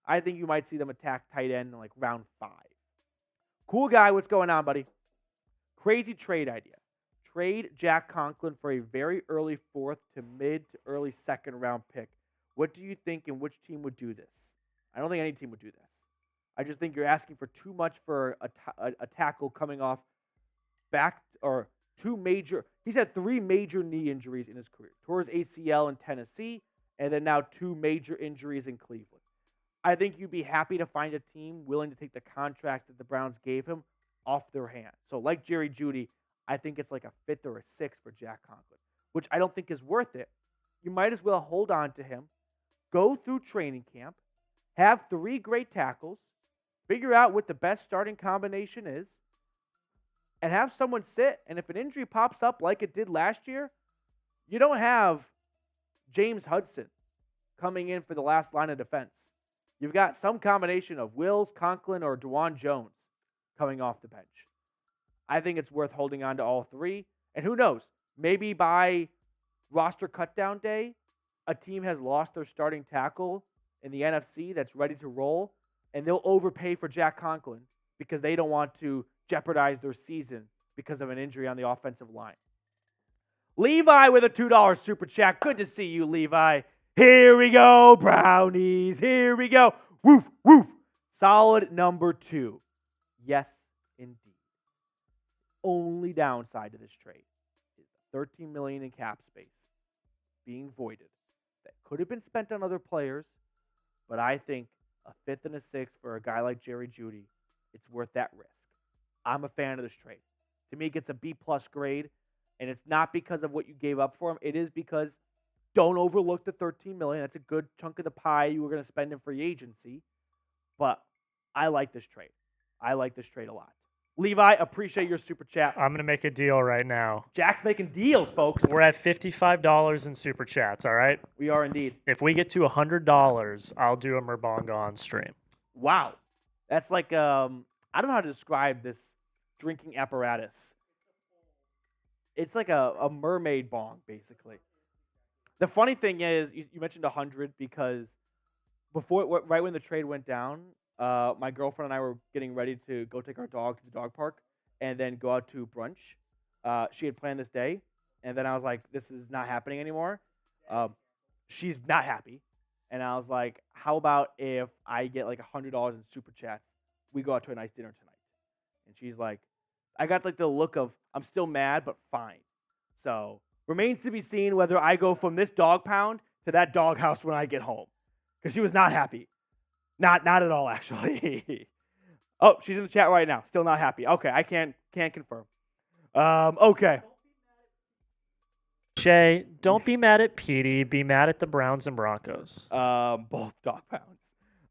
I think you might see them attack tight end in like round 5. Cool guy, what's going on, buddy? Crazy trade idea. Trade Jack Conklin for a very early 4th to mid to early 2nd round pick. What do you think and which team would do this? I don't think any team would do this. I just think you're asking for too much for a tackle coming off back or 2 major. He's had 3 major knee injuries in his career. Tore his ACL in Tennessee and then now 2 major injuries in Cleveland. I think you'd be happy to find a team willing to take the contract that the Browns gave him off their hands. So like Jerry Jeudy, I think it's like a 5th or a 6th for Jack Conklin, which I don't think is worth it. You might as well hold on to him, go through training camp, have 3 great tackles, figure out what the best starting combination is, and have someone sit. And if an injury pops up like it did last year, you don't have James Hudson coming in for the last line of defense. You've got some combination of Wills, Conklin, or DeJuan Jones coming off the bench. I think it's worth holding on to all 3. And who knows, maybe by roster cutdown day, a team has lost their starting tackle in the NFC that's ready to roll, and they'll overpay for Jack Conklin because they don't want to jeopardize their season because of an injury on the offensive line. Levi with a $2 super chat. Good to see you, Levi. Here we go, Brownies. Here we go. Woof, woof. Solid number 2. Yes, indeed. Only downside to this trade is the $13 million in cap space being voided. That could have been spent on other players, but I think a 5th and a 6th for a guy like Jerry Jeudy, it's worth that risk. I'm a fan of this trade. To me, it gets a B+ grade, and it's not because of what you gave up for him. It is because don't overlook the $13 million. That's a good chunk of the pie you were going to spend in free agency, but I like this trade. I like this trade a lot. Levi, appreciate your super chat. I'm going to make a deal right now. Jack's making deals, folks. We're at $55 in super chats, all right? We are indeed. If we get to $100, I'll do a Merbonga on stream. Wow. That's like, I don't know how to describe this drinking apparatus. It's like a mermaid bong, basically. The funny thing is, you mentioned 100 because right when the trade went down, my girlfriend and I were getting ready to go take our dog to the dog park and then go out to brunch. She had planned this day, and then I was like, this is not happening anymore. She's not happy. And I was like, how about if I get like $100 in super chats? We go out to a nice dinner tonight. And she's like, I got like the look of, I'm still mad, but fine. So remains to be seen whether I go from this dog pound to that doghouse when I get home. Because she was not happy. Not at all, actually. Oh, she's in the chat right now. Still not happy. Okay, I can't confirm. Okay. Shay, don't be mad at Petey. Be mad at the Browns and Broncos. Both dog pounds.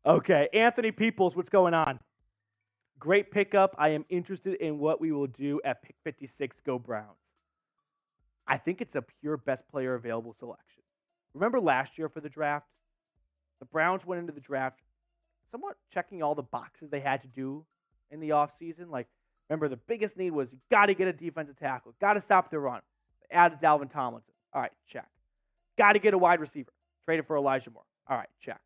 Okay, Anthony Peoples, what's going on? Great pickup. I am interested in what we will do at pick 56. Go Browns. I think it's a pure best player available selection. Remember last year for the draft? The Browns went into the draft somewhat checking all the boxes they had to do in the offseason. Like, remember, the biggest need was you got to get a defensive tackle. Got to stop the run. They added Dalvin Tomlinson. All right, check. Got to get a wide receiver. Traded for Elijah Moore. All right, check.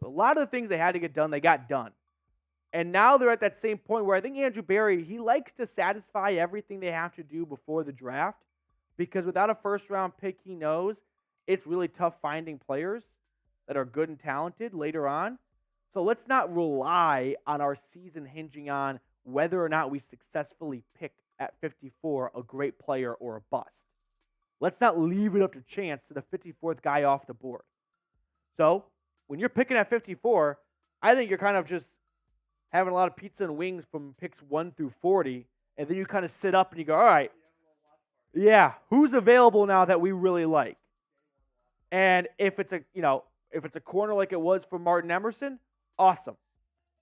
So a lot of the things they had to get done, they got done. And now they're at that same point where I think Andrew Berry, he likes to satisfy everything they have to do before the draft because without a first-round pick, he knows it's really tough finding players that are good and talented later on. So let's not rely on our season hinging on whether or not we successfully pick at 54 a great player or a bust. Let's not leave it up to chance to the 54th guy off the board. So when you're picking at 54, I think you're kind of just having a lot of pizza and wings from picks 1 through 40, and then you kind of sit up and you go, all right, yeah, who's available now that we really like? And if it's a corner like it was for Martin Emerson, awesome.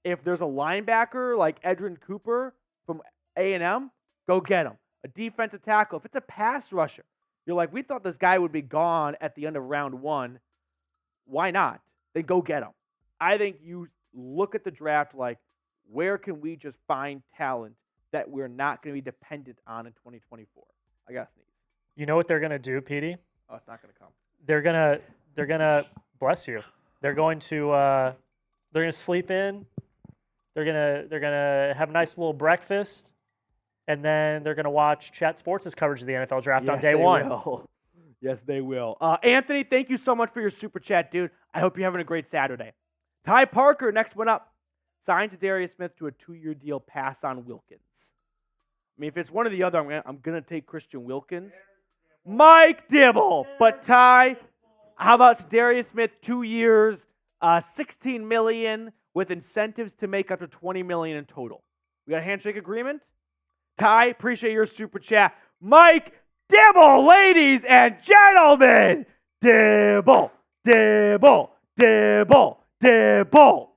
If there's a linebacker like Edrin Cooper from A&M, go get him. A defensive tackle. If it's a pass rusher, you're like, we thought this guy would be gone at the end of round 1. Why not? Then go get him. I think you look at the draft like, where can we just find talent that we're not going to be dependent on in 2024? I got to sneeze. You know what they're going to do, Petey? Oh, it's not going to come. They're gonna bless you. They're going to sleep in. They're gonna have a nice little breakfast, and then they're gonna watch Chat Sports' coverage of the NFL draft on day one. Will. Yes, they will. Anthony, thank you so much for your super chat, dude. I hope you're having a great Saturday. Ty Parker, next one up. Signs Darius Smith to a 2-year deal, pass on Wilkins. I mean, if it's one or the other, I'm gonna take Christian Wilkins. Mike Dibble. But Ty, how about Darius Smith, 2 years, $16 million with incentives to make up to $20 million in total. We got a handshake agreement? Ty, appreciate your super chat. Mike Dibble, ladies and gentlemen. Dibble, Dibble, Dibble, Dibble.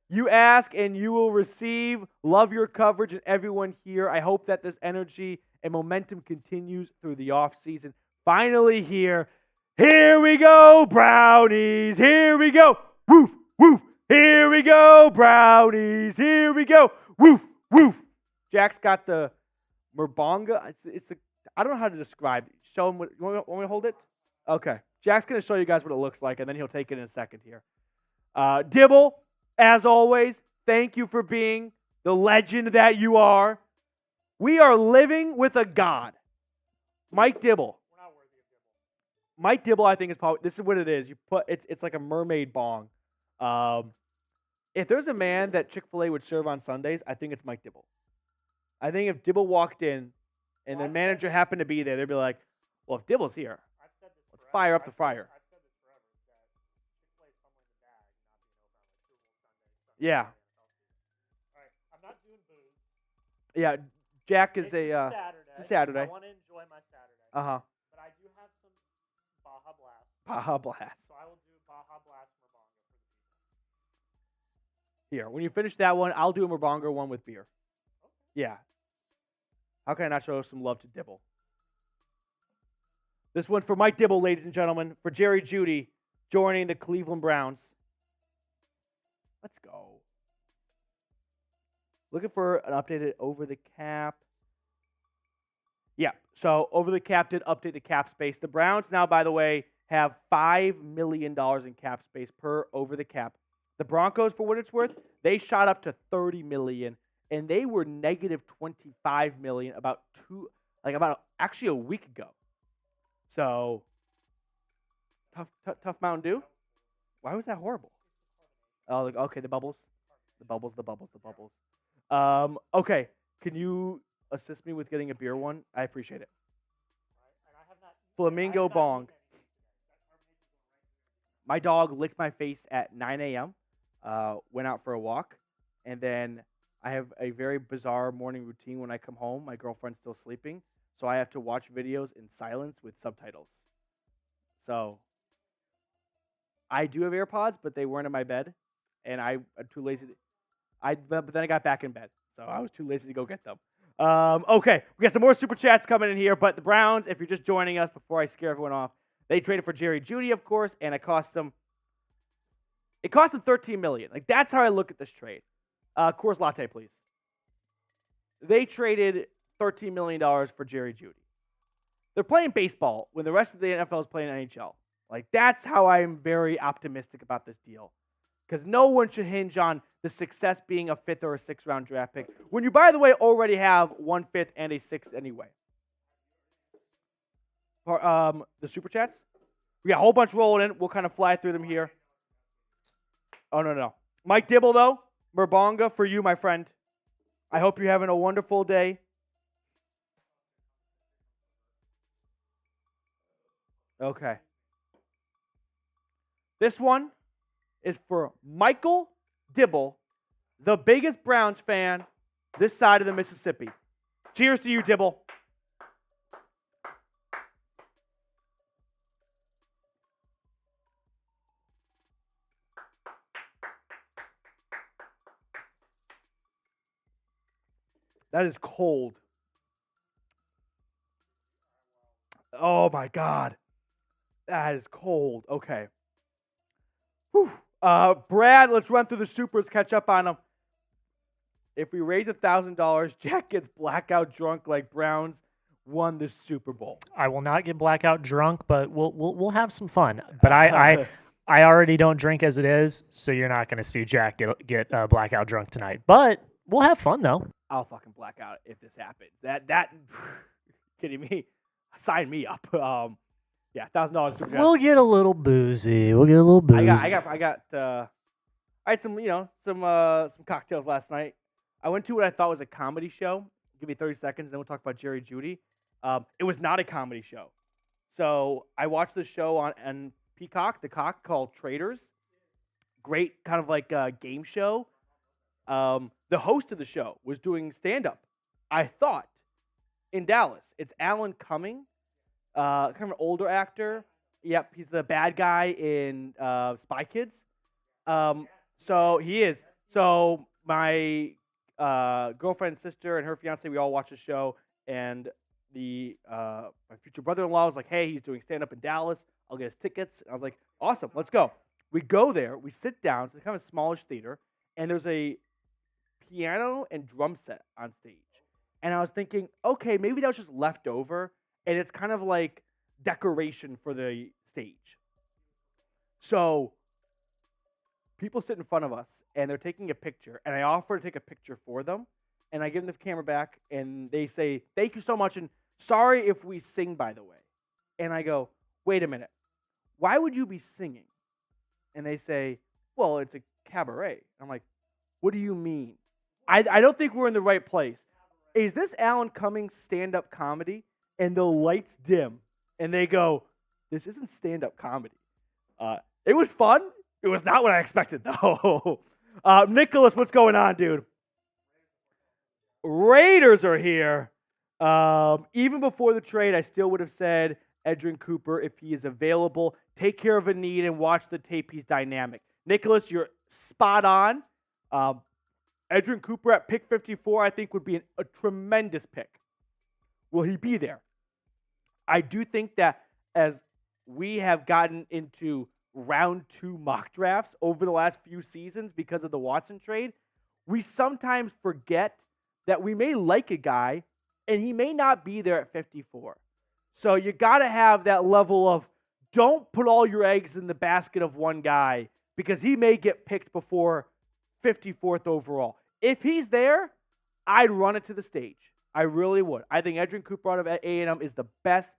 You ask and you will receive. Love your coverage and everyone here. I hope that this energy and momentum continues through the offseason. Finally here. Here we go, Brownies. Here we go. Woof, woof. Here we go, Brownies. Here we go. Woof, woof. Jack's got the Merbonga. It's the, I don't know how to describe it. Show him what, you want me to hold it? Okay. Jack's going to show you guys what it looks like, and then he'll take it in a second here. Dibble, as always, thank you for being the legend that you are. We are living with a god. Mike Dibble. We're not worthy of Dibble. Mike Dibble, I think, is probably, this is what it is. You put it's like a mermaid bong. If there's a man that Chick-fil-A would serve on Sundays, I think it's Mike Dibble. I think if Dibble walked in and the manager happened to be there, they'd be like, well, if Dibble's here, let's fire up the fryer. I've said this forever, that Chick-fil-A is fumbling the bag, not being open on like Super Bowl Sunday. Yeah. All right, I'm not doing booze. Yeah, Jack is It's a Saturday. it's a Saturday. I want to enjoy my Saturday. Uh-huh. But I do have some Baja Blast. Baja Blast. So I will do Baja Blast Merbonga for the people. Here, when you finish that one, I'll do a Merbonga one with beer. Okay. Yeah. How can I not show some love to Dibble? This one's for Mike Dibble, ladies and gentlemen, for Jerry Jeudy joining the Cleveland Browns. Let's go. Looking for an updated over the cap. Yeah, so over the cap did update the cap space. The Browns now, by the way, have $5 million in cap space per over the cap. The Broncos, for what it's worth, they shot up to $30 million, and they were negative $25 million about actually a week ago. So tough Mountain Dew. Why was that horrible? Oh, okay, the bubbles. The bubbles, the bubbles, the bubbles. Okay, can you assist me with getting a beer one? I appreciate it. Flamingo Bong. My dog licked my face at 9 a.m., went out for a walk, and then I have a very bizarre morning routine when I come home. My girlfriend's still sleeping, so I have to watch videos in silence with subtitles. So I do have AirPods, but they weren't in my bed, and I'm too lazy. But then I got back in bed, so I was too lazy to go get them. Okay, we got some more super chats coming in here, but the Browns, if you're just joining us before I scare everyone off, they traded for Jerry Jeudy, of course, and it cost them $13 million. Like, that's how I look at this trade. Coors Latte, please. They traded $13 million for Jerry Jeudy. They're playing baseball when the rest of the NFL is playing NHL. Like, that's how I'm very optimistic about this deal. Because no one should hinge on the success being a 5th or a 6th round draft pick, when you, by the way, already have 1 5th and a 6th anyway. For the super chats, we got a whole bunch rolling in. We'll kind of fly through them here. Oh, no. Mike Dibble, though, Merbonga, for you, my friend. I hope you're having a wonderful day. Okay. This one is for Michael Dibble, the biggest Browns fan this side of the Mississippi. Cheers to you, Dibble. That is cold. Oh, my God. That is cold. Okay. Whew. Brad, let's run through the supers, catch up on them. If we raise $1,000, Jack gets blackout drunk like Browns won the Super Bowl. I will not get blackout drunk, but we'll have some fun. But I already don't drink as it is, so you're not going to see Jack get blackout drunk tonight. But we'll have fun though. I'll fucking black out if this happens. That kidding me? Sign me up. Yeah, $1,000 super. We'll get a little boozy. I had some cocktails last night. I went to what I thought was a comedy show. Give me 30 seconds, then we'll talk about Jerry Jeudy. It was not a comedy show. So I watched the show on Peacock, called Traders. Great kind of like game show. The host of the show was doing stand-up, I thought, in Dallas. It's Alan Cumming, kind of an older actor. Yep, he's the bad guy in Spy Kids. So he is. So my girlfriend and sister and her fiance, we all watched the show, and my future brother-in-law was like, hey, he's doing stand-up in Dallas. I'll get his tickets. And I was like, awesome, let's go. We go there. We sit down. It's kind of a smallish theater, and there's a piano and drum set on stage. And I was thinking, okay, maybe that was just left over, and it's kind of like decoration for the stage. So people sit in front of us, and they're taking a picture, and I offer to take a picture for them, and I give them the camera back, and they say, thank you so much, and sorry if we sing, by the way. And I go, wait a minute, why would you be singing? And they say, well, it's a cabaret. I'm like, what do you mean? I don't think we're in the right place. Is this Alan Cummings stand-up comedy? And the lights dim, and they go, this isn't stand-up comedy. It was fun. It was not what I expected, though. Nicholas, what's going on, dude? Raiders are here. Even before the trade, I still would have said Edgerrin Cooper, if he is available, take care of a need and watch the tape. He's dynamic. Nicholas, you're spot on. Edgerrin Cooper at pick 54, I think, would be a tremendous pick. Will he be there? I do think that as we have gotten into round 2 mock drafts over the last few seasons because of the Watson trade, we sometimes forget that we may like a guy and he may not be there at 54. So you got to have that level of don't put all your eggs in the basket of one guy because he may get picked before 54th overall. If he's there, I'd run it to the stage. I really would. I think Edgerrin Cooper out of A&M is the best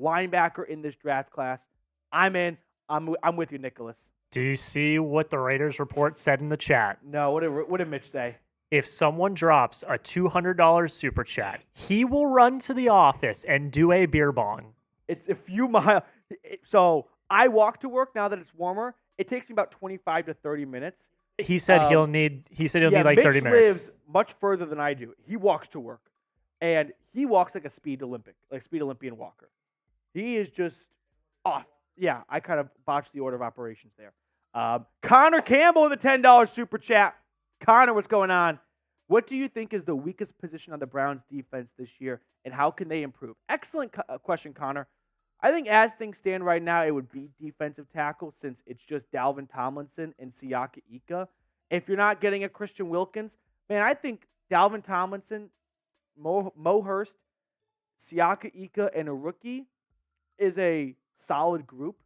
linebacker in this draft class. I'm in. I'm with you, Nicholas. Do you see what the Raiders report said in the chat? No, what did Mitch say? If someone drops a $200 super chat, he will run to the office and do a beer bong. It's a few miles. So I walk to work now that it's warmer. It takes me about 25 to 30 minutes. He said he'll need like Mitch 30 minutes. lives much further than I do. He walks to work, and he walks like a speed Olympian walker. He is just off. Yeah, I kind of botched the order of operations there. Connor Campbell with a $10 super chat. Connor, what's going on? What do you think is the weakest position on the Browns defense this year, and how can they improve? Excellent question, Connor. I think as things stand right now, it would be defensive tackle since it's just Dalvin Tomlinson and Siaka Ika. If you're not getting a Christian Wilkins, man, I think Dalvin Tomlinson, Mo Hurst, Siaka Ika, and a rookie is a solid group.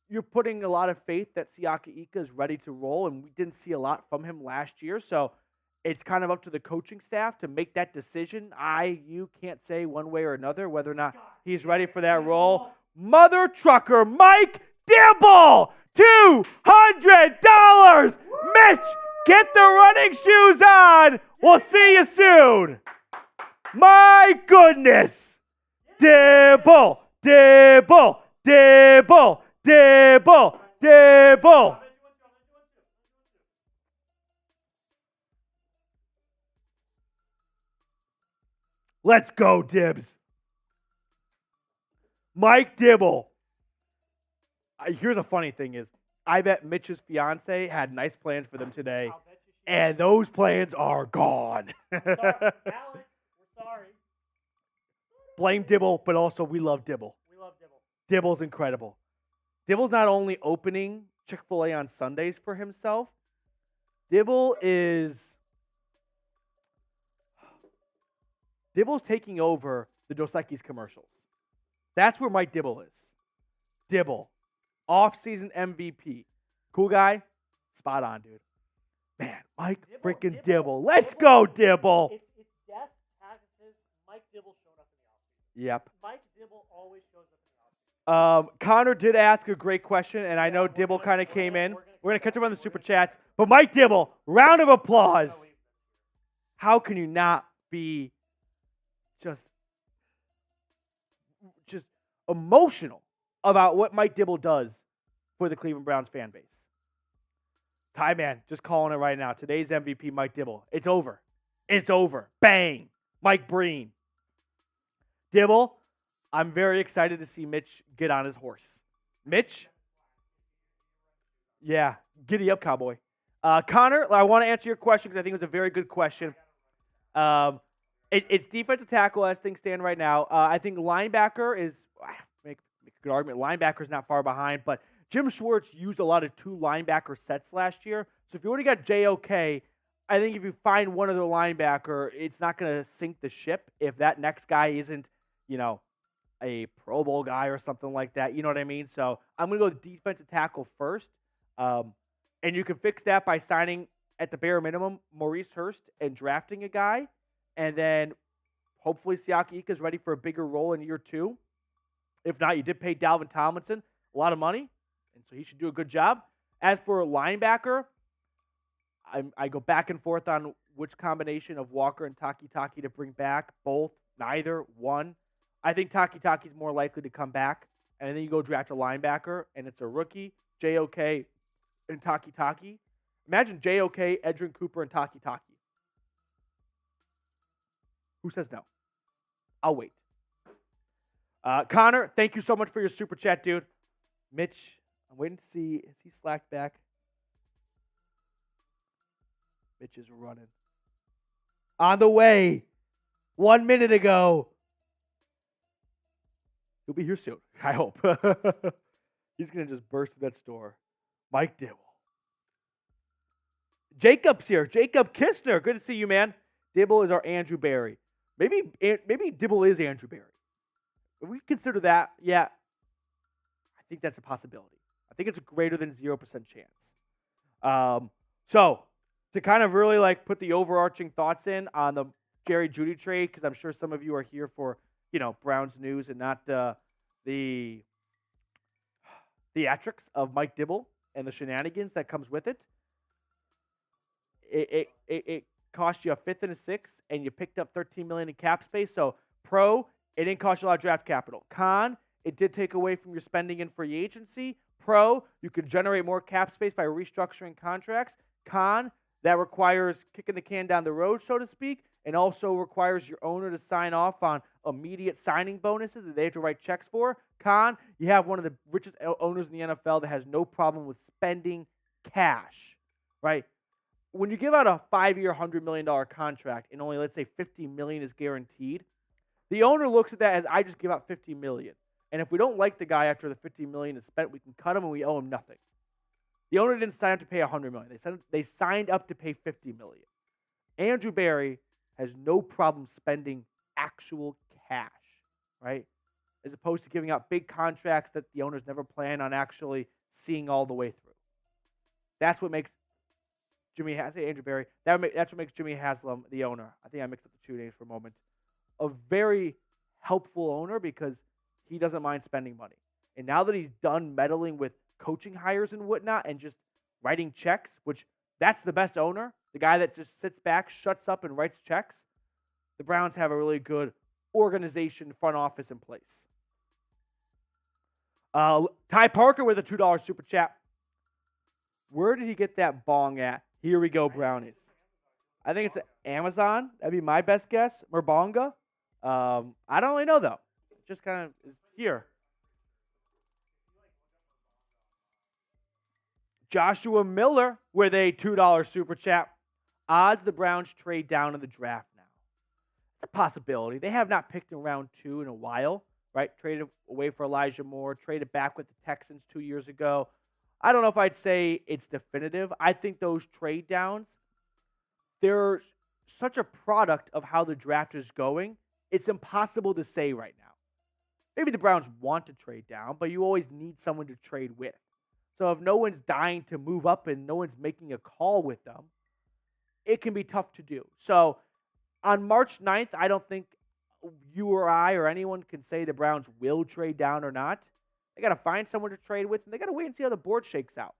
You're putting a lot of faith that Siaka Ika is ready to roll, and we didn't see a lot from him last year, so it's kind of up to the coaching staff to make that decision. You can't say one way or another whether or not he's ready for that role. Mother trucker Mike Dibble, $200. Mitch, get the running shoes on. We'll see you soon. My goodness. Dibble, Dibble, Dibble, Dibble, Dibble. Let's go, Dibs. Mike Dibble. Here's a funny thing is, I bet Mitch's fiance had nice plans for them today, and those plans are gone. Sorry, Alex, we're sorry. Blame Dibble, but also we love Dibble. We love Dibble. Dibble's incredible. Dibble's not only opening Chick-fil-A on Sundays for himself, Dibble's taking over the Dos Equis commercials. That's where Mike Dibble is. Dibble, off-season MVP. Cool guy? Spot on, dude. Man, Mike freaking Dibble. Let's go, Dibble. It's death, taxes, Mike Dibble showed up in the offseason. Yep. Mike Dibble always shows up in the offseason. Connor did ask a great question, and I know Dibble kind of came in. We're going to catch up on the Super Chats. But Mike Dibble, round of applause. How can you not be just emotional about what Mike Dibble does for the Cleveland Browns fan base? Ty Man, just calling it right now. Today's MVP, Mike Dibble. It's over. It's over. Bang. Mike Breen. Dibble, I'm very excited to see Mitch get on his horse. Mitch? Yeah. Giddy up, cowboy. Connor, I want to answer your question because I think it was a very good question. It's defensive tackle as things stand right now. I think linebacker is, make a good argument, linebacker's not far behind, but Jim Schwartz used a lot of two linebacker sets last year. So if you already got JOK, I think if you find one other linebacker, it's not going to sink the ship if that next guy isn't, a Pro Bowl guy or something like that. You know what I mean? So I'm going to go defensive tackle first. And you can fix that by signing, at the bare minimum, Maurice Hurst and drafting a guy. And then hopefully Siaka Ika is ready for a bigger role in year 2. If not, you did pay Dalvin Tomlinson a lot of money, and so he should do a good job. As for a linebacker, I go back and forth on which combination of Walker and Taki to bring back. Both, neither, one. I think Taki is more likely to come back, and then you go draft a linebacker, and it's a rookie, JOK, and Taki. Imagine JOK, Edrin Cooper, and Taki. Who says no? I'll wait. Connor, thank you so much for your super chat, dude. Mitch, I'm waiting to see, is he slacked back? Mitch is running. On the way. 1 minute ago. He'll be here soon, I hope. He's going to just burst through that store. Mike Dibble. Jacob's here. Jacob Kistner. Good to see you, man. Dibble is our Andrew Berry. Maybe Dibble is Andrew Berry. If we consider that, yeah, I think that's a possibility. I think it's a greater than 0% chance. So, to kind of really put the overarching thoughts in on the Jerry Jeudy trade, because I'm sure some of you are here for, Browns news and not the theatrics of Mike Dibble and the shenanigans that comes with it, it cost you a fifth and a sixth, and you picked up $13 million in cap space. So pro, it didn't cost you a lot of draft capital. Con, it did take away from your spending in free agency. Pro, you could generate more cap space by restructuring contracts. Con, that requires kicking the can down the road, so to speak, and also requires your owner to sign off on immediate signing bonuses that they have to write checks for. Con, you have one of the richest owners in the NFL that has no problem with spending cash, right? When you give out a 5-year, $100 million contract and only, let's say, $50 million is guaranteed, the owner looks at that as, I just give out $50 million. And if we don't like the guy after the $50 million is spent, we can cut him and we owe him nothing. The owner didn't sign up to pay $100 million. They signed up to pay $50 million. Andrew Berry has no problem spending actual cash, right? As opposed to giving out big contracts that the owners never plan on actually seeing all the way through. That's what makes Andrew Berry. That's what makes Jimmy Haslam, the owner. I think I mixed up the two names for a moment. A very helpful owner because he doesn't mind spending money. And now that he's done meddling with coaching hires and whatnot and just writing checks, which that's the best owner, the guy that just sits back, shuts up, and writes checks, the Browns have a really good organization, front office in place. Ty Parker with a $2 super chat. Where did he get that bong at? Here we go, Brownies. I think it's Amazon. That'd be my best guess. Merbonga. I don't really know, though. It just kind of is here. Joshua Miller with a $2 super chat. Odds the Browns trade down in the draft now. It's a possibility. They have not picked in round 2 in a while, right? Traded away for Elijah Moore, traded back with the Texans 2 years ago. I don't know if I'd say it's definitive. I think those trade downs, they're such a product of how the draft is going. It's impossible to say right now. Maybe the Browns want to trade down, but you always need someone to trade with. So if no one's dying to move up and no one's making a call with them, it can be tough to do. So on March 9th, I don't think you or I or anyone can say the Browns will trade down or not. They got to find someone to trade with, and they got to wait and see how the board shakes out.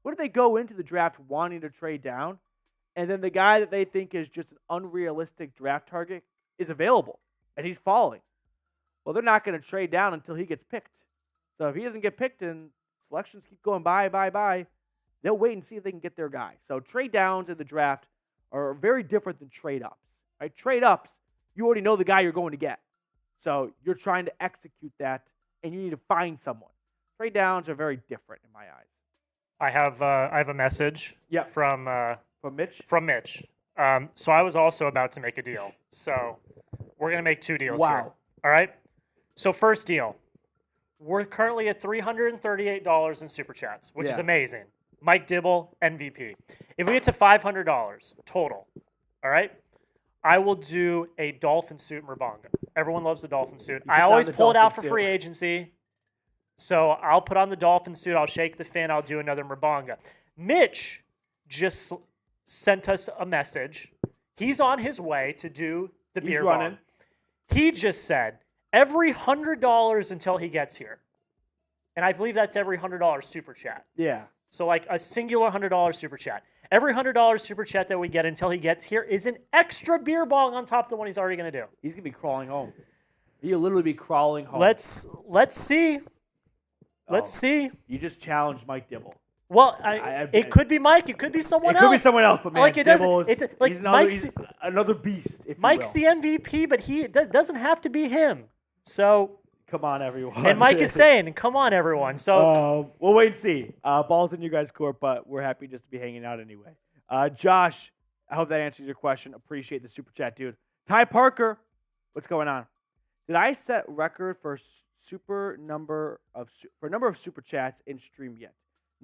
What if they go into the draft wanting to trade down, and then the guy that they think is just an unrealistic draft target is available, and he's falling? Well, they're not going to trade down until he gets picked. So if he doesn't get picked and selections keep going by, they'll wait and see if they can get their guy. So trade downs in the draft are very different than trade ups. Right? Trade ups, you already know the guy you're going to get. So you're trying to execute that, and you need to find someone. Trade downs are very different in my eyes. I have a message from Mitch. From Mitch. So I was also about to make a deal. So we're gonna make 2 deals here. All right. So first deal, we're currently at $338 in super chats, which is amazing. Mike Dibble, MVP. If we get to $500 total, all right, I will do a dolphin suit Merbonga. Everyone loves the dolphin suit. I always pull it out for free agency. So I'll put on the dolphin suit. I'll shake the fin. I'll do another Merbonga. Mitch just sent us a message. He's on his way to do the beer bong. He just said every $100 until he gets here. And I believe that's every $100 super chat. Yeah. So like a singular $100 super chat. Every $100 super chat that we get until he gets here is an extra beer bong on top of the one he's already going to do. He's going to be crawling home. He'll literally be crawling home. Let's see. Let's see. You just challenged Mike Dibble. Well, it could be Mike. It could be someone else. It could be someone else, but man, like Dibble is he's another beast. Mike's the MVP, but it doesn't have to be him. So come on, everyone. And Mike is saying, "Come on, everyone." So we'll wait and see. Ball's in you guys' court, but we're happy just to be hanging out anyway. Josh, I hope that answers your question. Appreciate the super chat, dude. Ty Parker, what's going on? Did I set record for number of super chats in stream yet?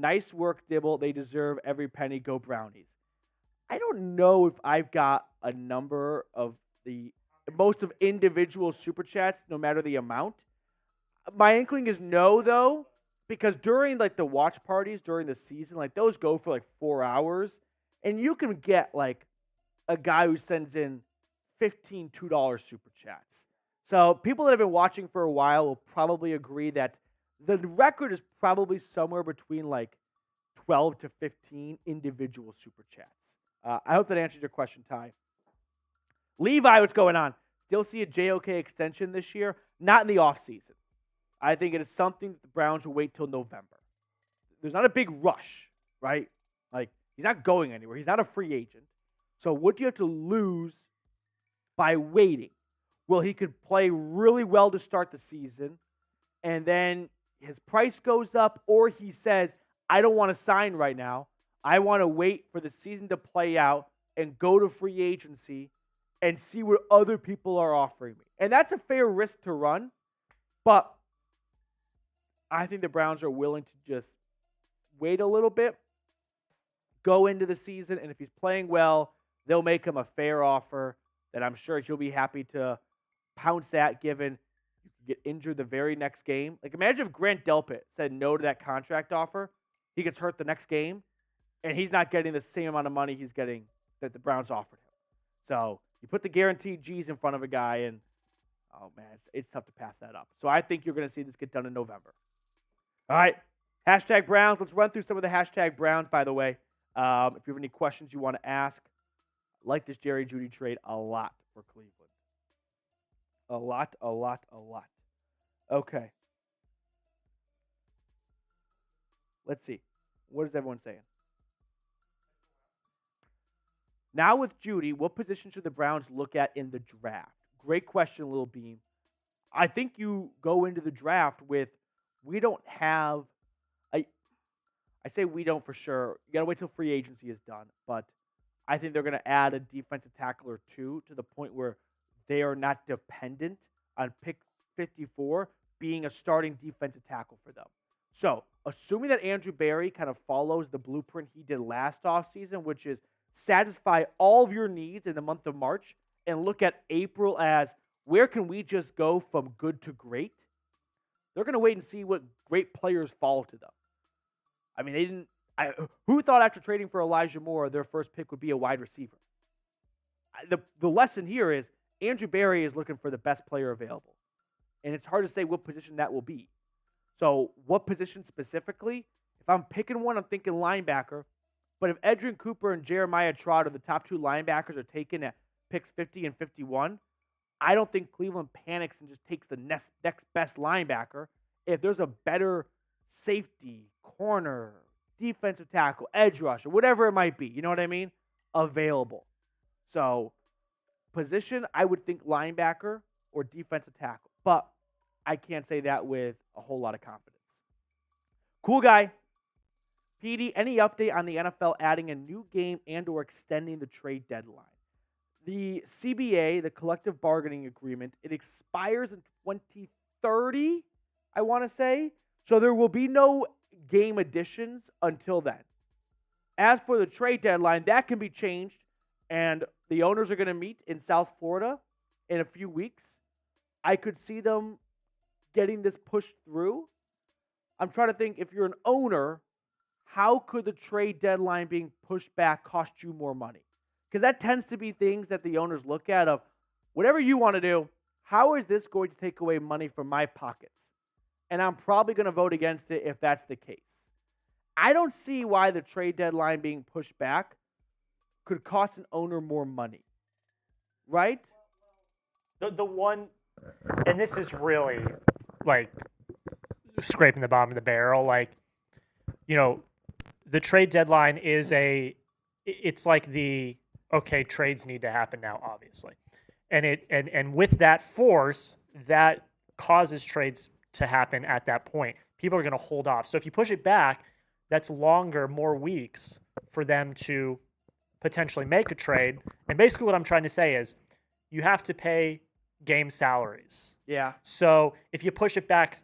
Nice work, Dibble. They deserve every penny. Go Brownies. I don't know if I've got a number of the most of individual super chats, no matter the amount. My inkling is no, though, because during like the watch parties during the season, like those go for like 4 hours, and you can get like a guy who sends in 15 $2 super chats. So people that have been watching for a while will probably agree that the record is probably somewhere between like 12 to 15 individual super chats. I hope that answers your question, Ty. Levi, what's going on? Still see a JOK extension this year? Not in the offseason. I think it is something that the Browns will wait till November. There's not a big rush, right? Like, he's not going anywhere. He's not a free agent. So what do you have to lose by waiting? Well, he could play really well to start the season, and then his price goes up, or he says, I don't want to sign right now. I want to wait for the season to play out and go to free agency and see what other people are offering me. And that's a fair risk to run, but I think the Browns are willing to just wait a little bit, go into the season, and if he's playing well, they'll make him a fair offer that I'm sure he'll be happy to pounce at, given you can get injured the very next game. Like, imagine if Grant Delpit said no to that contract offer. He gets hurt the next game, and he's not getting the same amount of money he's getting that the Browns offered him. So you put the guaranteed G's in front of a guy, and, oh, man, it's tough to pass that up. So I think you're going to see this get done in November. All right, hashtag Browns. Let's run through some of the hashtag Browns, by the way. If you have any questions you want to ask, I like this Jerry Jeudy trade a lot for Cleveland. A lot. Okay. Let's see. What is everyone saying? Now with Jeudy, what position should the Browns look at in the draft? Great question, Lil Beam. I think you go into the draft with, we don't have, I say we don't for sure. You got to wait till free agency is done. But I think they're going to add a defensive tackle or two to the point where they are not dependent on pick 54 being a starting defensive tackle for them. So, assuming that Andrew Berry kind of follows the blueprint he did last offseason, which is satisfy all of your needs in the month of March and look at April as where can we just go from good to great, they're going to wait and see what great players fall to them. I mean, who thought after trading for Elijah Moore, their first pick would be a wide receiver? The lesson here is Andrew Berry is looking for the best player available. And it's hard to say what position that will be. So what position specifically? If I'm picking one, I'm thinking linebacker. But if Edgerrin Cooper and Jeremiah Trotter, the top two linebackers, are taken at picks 50 and 51, I don't think Cleveland panics and just takes the next best linebacker. If there's a better safety, corner, defensive tackle, edge rusher, whatever it might be, you know what I mean, available. So position, I would think linebacker or defensive tackle. But I can't say that with a whole lot of confidence. Cool guy. PD, any update on the NFL adding a new game and or extending the trade deadline? The CBA, the collective bargaining agreement, it expires in 2030, I want to say. So there will be no game additions until then. As for the trade deadline, that can be changed, and the owners are going to meet in South Florida in a few weeks. I could see them getting this pushed through. I'm trying to think, if you're an owner, how could the trade deadline being pushed back cost you more money? Because that tends to be things that the owners look at of, whatever you want to do, how is this going to take away money from my pockets? And I'm probably going to vote against it if that's the case. I don't see why the trade deadline being pushed back could cost an owner more money. Right? The one, and this is really like scraping the bottom of the barrel, like, you know, the trade deadline is it's like okay, trades need to happen now, obviously. And with that force, that causes trades to happen at that point. People are going to hold off. So if you push it back, that's longer, more weeks for them to potentially make a trade. And basically what I'm trying to say is you have to pay game salaries. Yeah. So if you push it back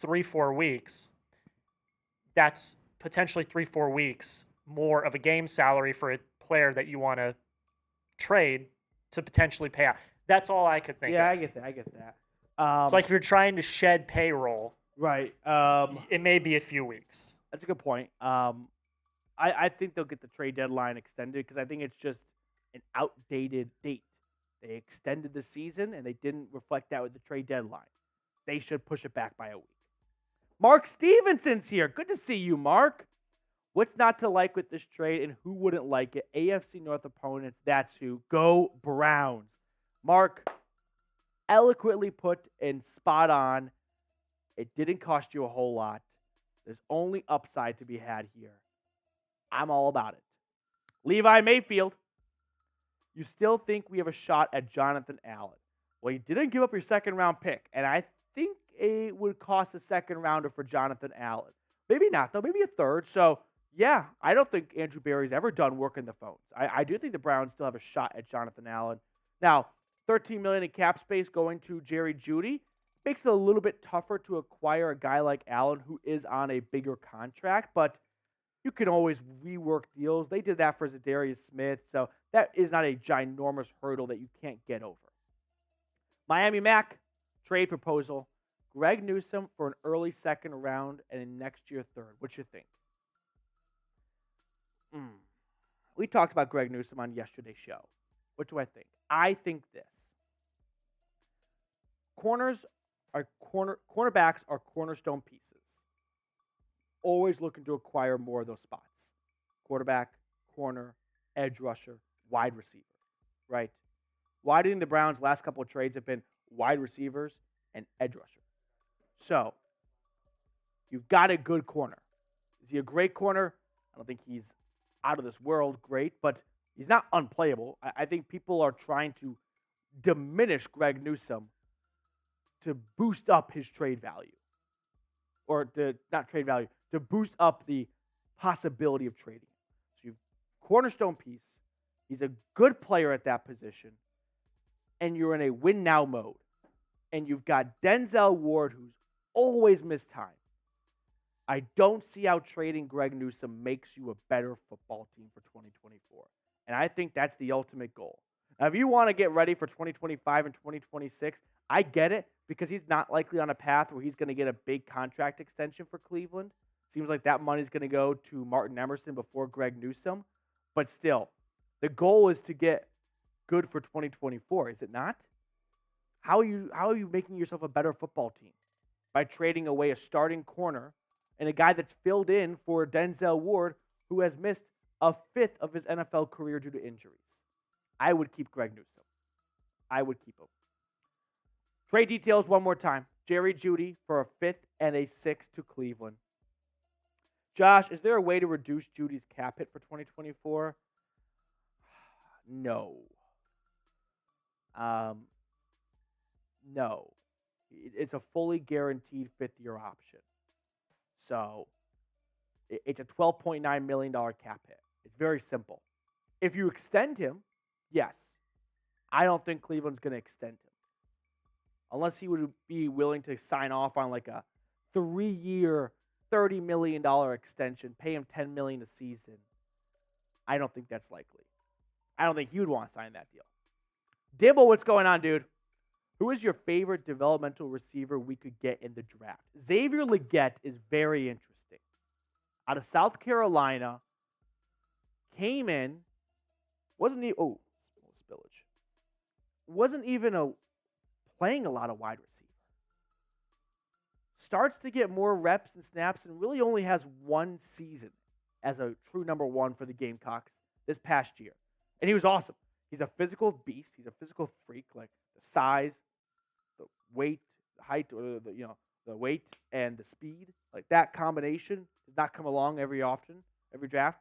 3-4 weeks, that's potentially 3-4 weeks more of a game salary for a player that you want to trade to potentially pay out. That's all I could think of. Yeah, I get that. It's like if you're trying to shed payroll, right? It may be a few weeks. That's a good point. I think they'll get the trade deadline extended because I think it's just an outdated date. They extended the season, and they didn't reflect that with the trade deadline. They should push it back by a week. Mark Stevenson's here. Good to see you, Mark. What's not to like with this trade, and who wouldn't like it? AFC North opponents, that's who. Go Browns. Mark, eloquently put and spot on. It didn't cost you a whole lot. There's only upside to be had here. I'm all about it. Levi Mayfield, you still think we have a shot at Jonathan Allen. Well, you didn't give up your second-round pick, and I think it would cost a second-rounder for Jonathan Allen. Maybe not, though. Maybe a third. So, yeah, I don't think Andrew Berry's ever done working the phones. I do think the Browns still have a shot at Jonathan Allen. Now, $13 million in cap space going to Jerry Jeudy makes it a little bit tougher to acquire a guy like Allen who is on a bigger contract, but you can always rework deals. They did that for Zadarius Smith, so that is not a ginormous hurdle that you can't get over. Miami Mac, trade proposal. Greg Newsome for an early second round and a next year third. What you think? We talked about Greg Newsome on yesterday's show. What do I think? I think this. Cornerbacks are cornerstone pieces. Always looking to acquire more of those spots. Quarterback, corner, edge rusher, wide receiver, right? Why do you think the Browns' last couple of trades have been wide receivers and edge rusher? So, you've got a good corner. Is he a great corner? I don't think he's out of this world great, but he's not unplayable. I think people are trying to diminish Greg Newsome to boost up his trade value. Or not trade value, to boost up the possibility of trading. So you've cornerstone piece. He's a good player at that position. And you're in a win-now mode. And you've got Denzel Ward, who's always missed time. I don't see how trading Greg Newsome makes you a better football team for 2024. And I think that's the ultimate goal. Now, if you want to get ready for 2025 and 2026, I get it because he's not likely on a path where he's going to get a big contract extension for Cleveland. Seems like that money's going to go to Martin Emerson before Greg Newsome. But still, the goal is to get good for 2024, is it not? How are you making yourself a better football team? By trading away a starting corner and a guy that's filled in for Denzel Ward, who has missed a fifth of his NFL career due to injuries. I would keep Greg Newsome. I would keep him. Trade details one more time. Jerry Jeudy for a fifth and a sixth to Cleveland. Josh, is there a way to reduce Judy's cap hit for 2024? No. No. It's a fully guaranteed fifth-year option. So it's a $12.9 million cap hit. It's very simple. If you extend him, yes. I don't think Cleveland's going to extend him. Unless he would be willing to sign off on like a 3-year, $30 million extension, pay him $10 million a season. I don't think that's likely. I don't think he would want to sign that deal. Dibble, what's going on, dude? Who is your favorite developmental receiver we could get in the draft? Xavier Legette is very interesting. Out of South Carolina, came in, wasn't even playing a lot of wide receiver. Starts to get more reps and snaps and really only has one season as a true number one for the Gamecocks this past year. And he was awesome. He's a physical beast. He's a physical freak, like the size, the weight, the height, or the weight and the speed. Like that combination does not come along every draft.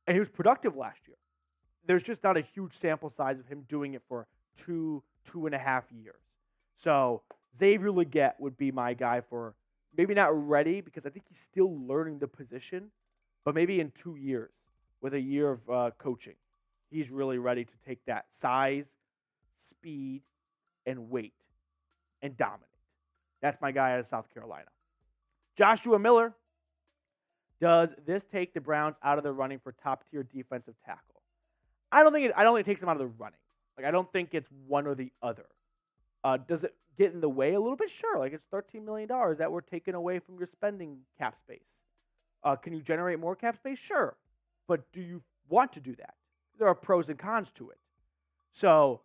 And he was productive last year. There's just not a huge sample size of him doing it for 2.5 years. So Xavier Legette would be my guy for maybe not ready because I think he's still learning the position, but maybe in 2 years with a year of coaching, he's really ready to take that size, speed, and weight and dominate. That's my guy out of South Carolina. Joshua Miller. Does this take the Browns out of the running for top-tier defensive tackle? I don't think it takes them out of the running. Like, I don't think it's one or the other. Does it get in the way a little bit? Sure. Like, it's $13 million that we're taking away from your spending cap space. Can you generate more cap space? Sure. But do you want to do that? There are pros and cons to it. So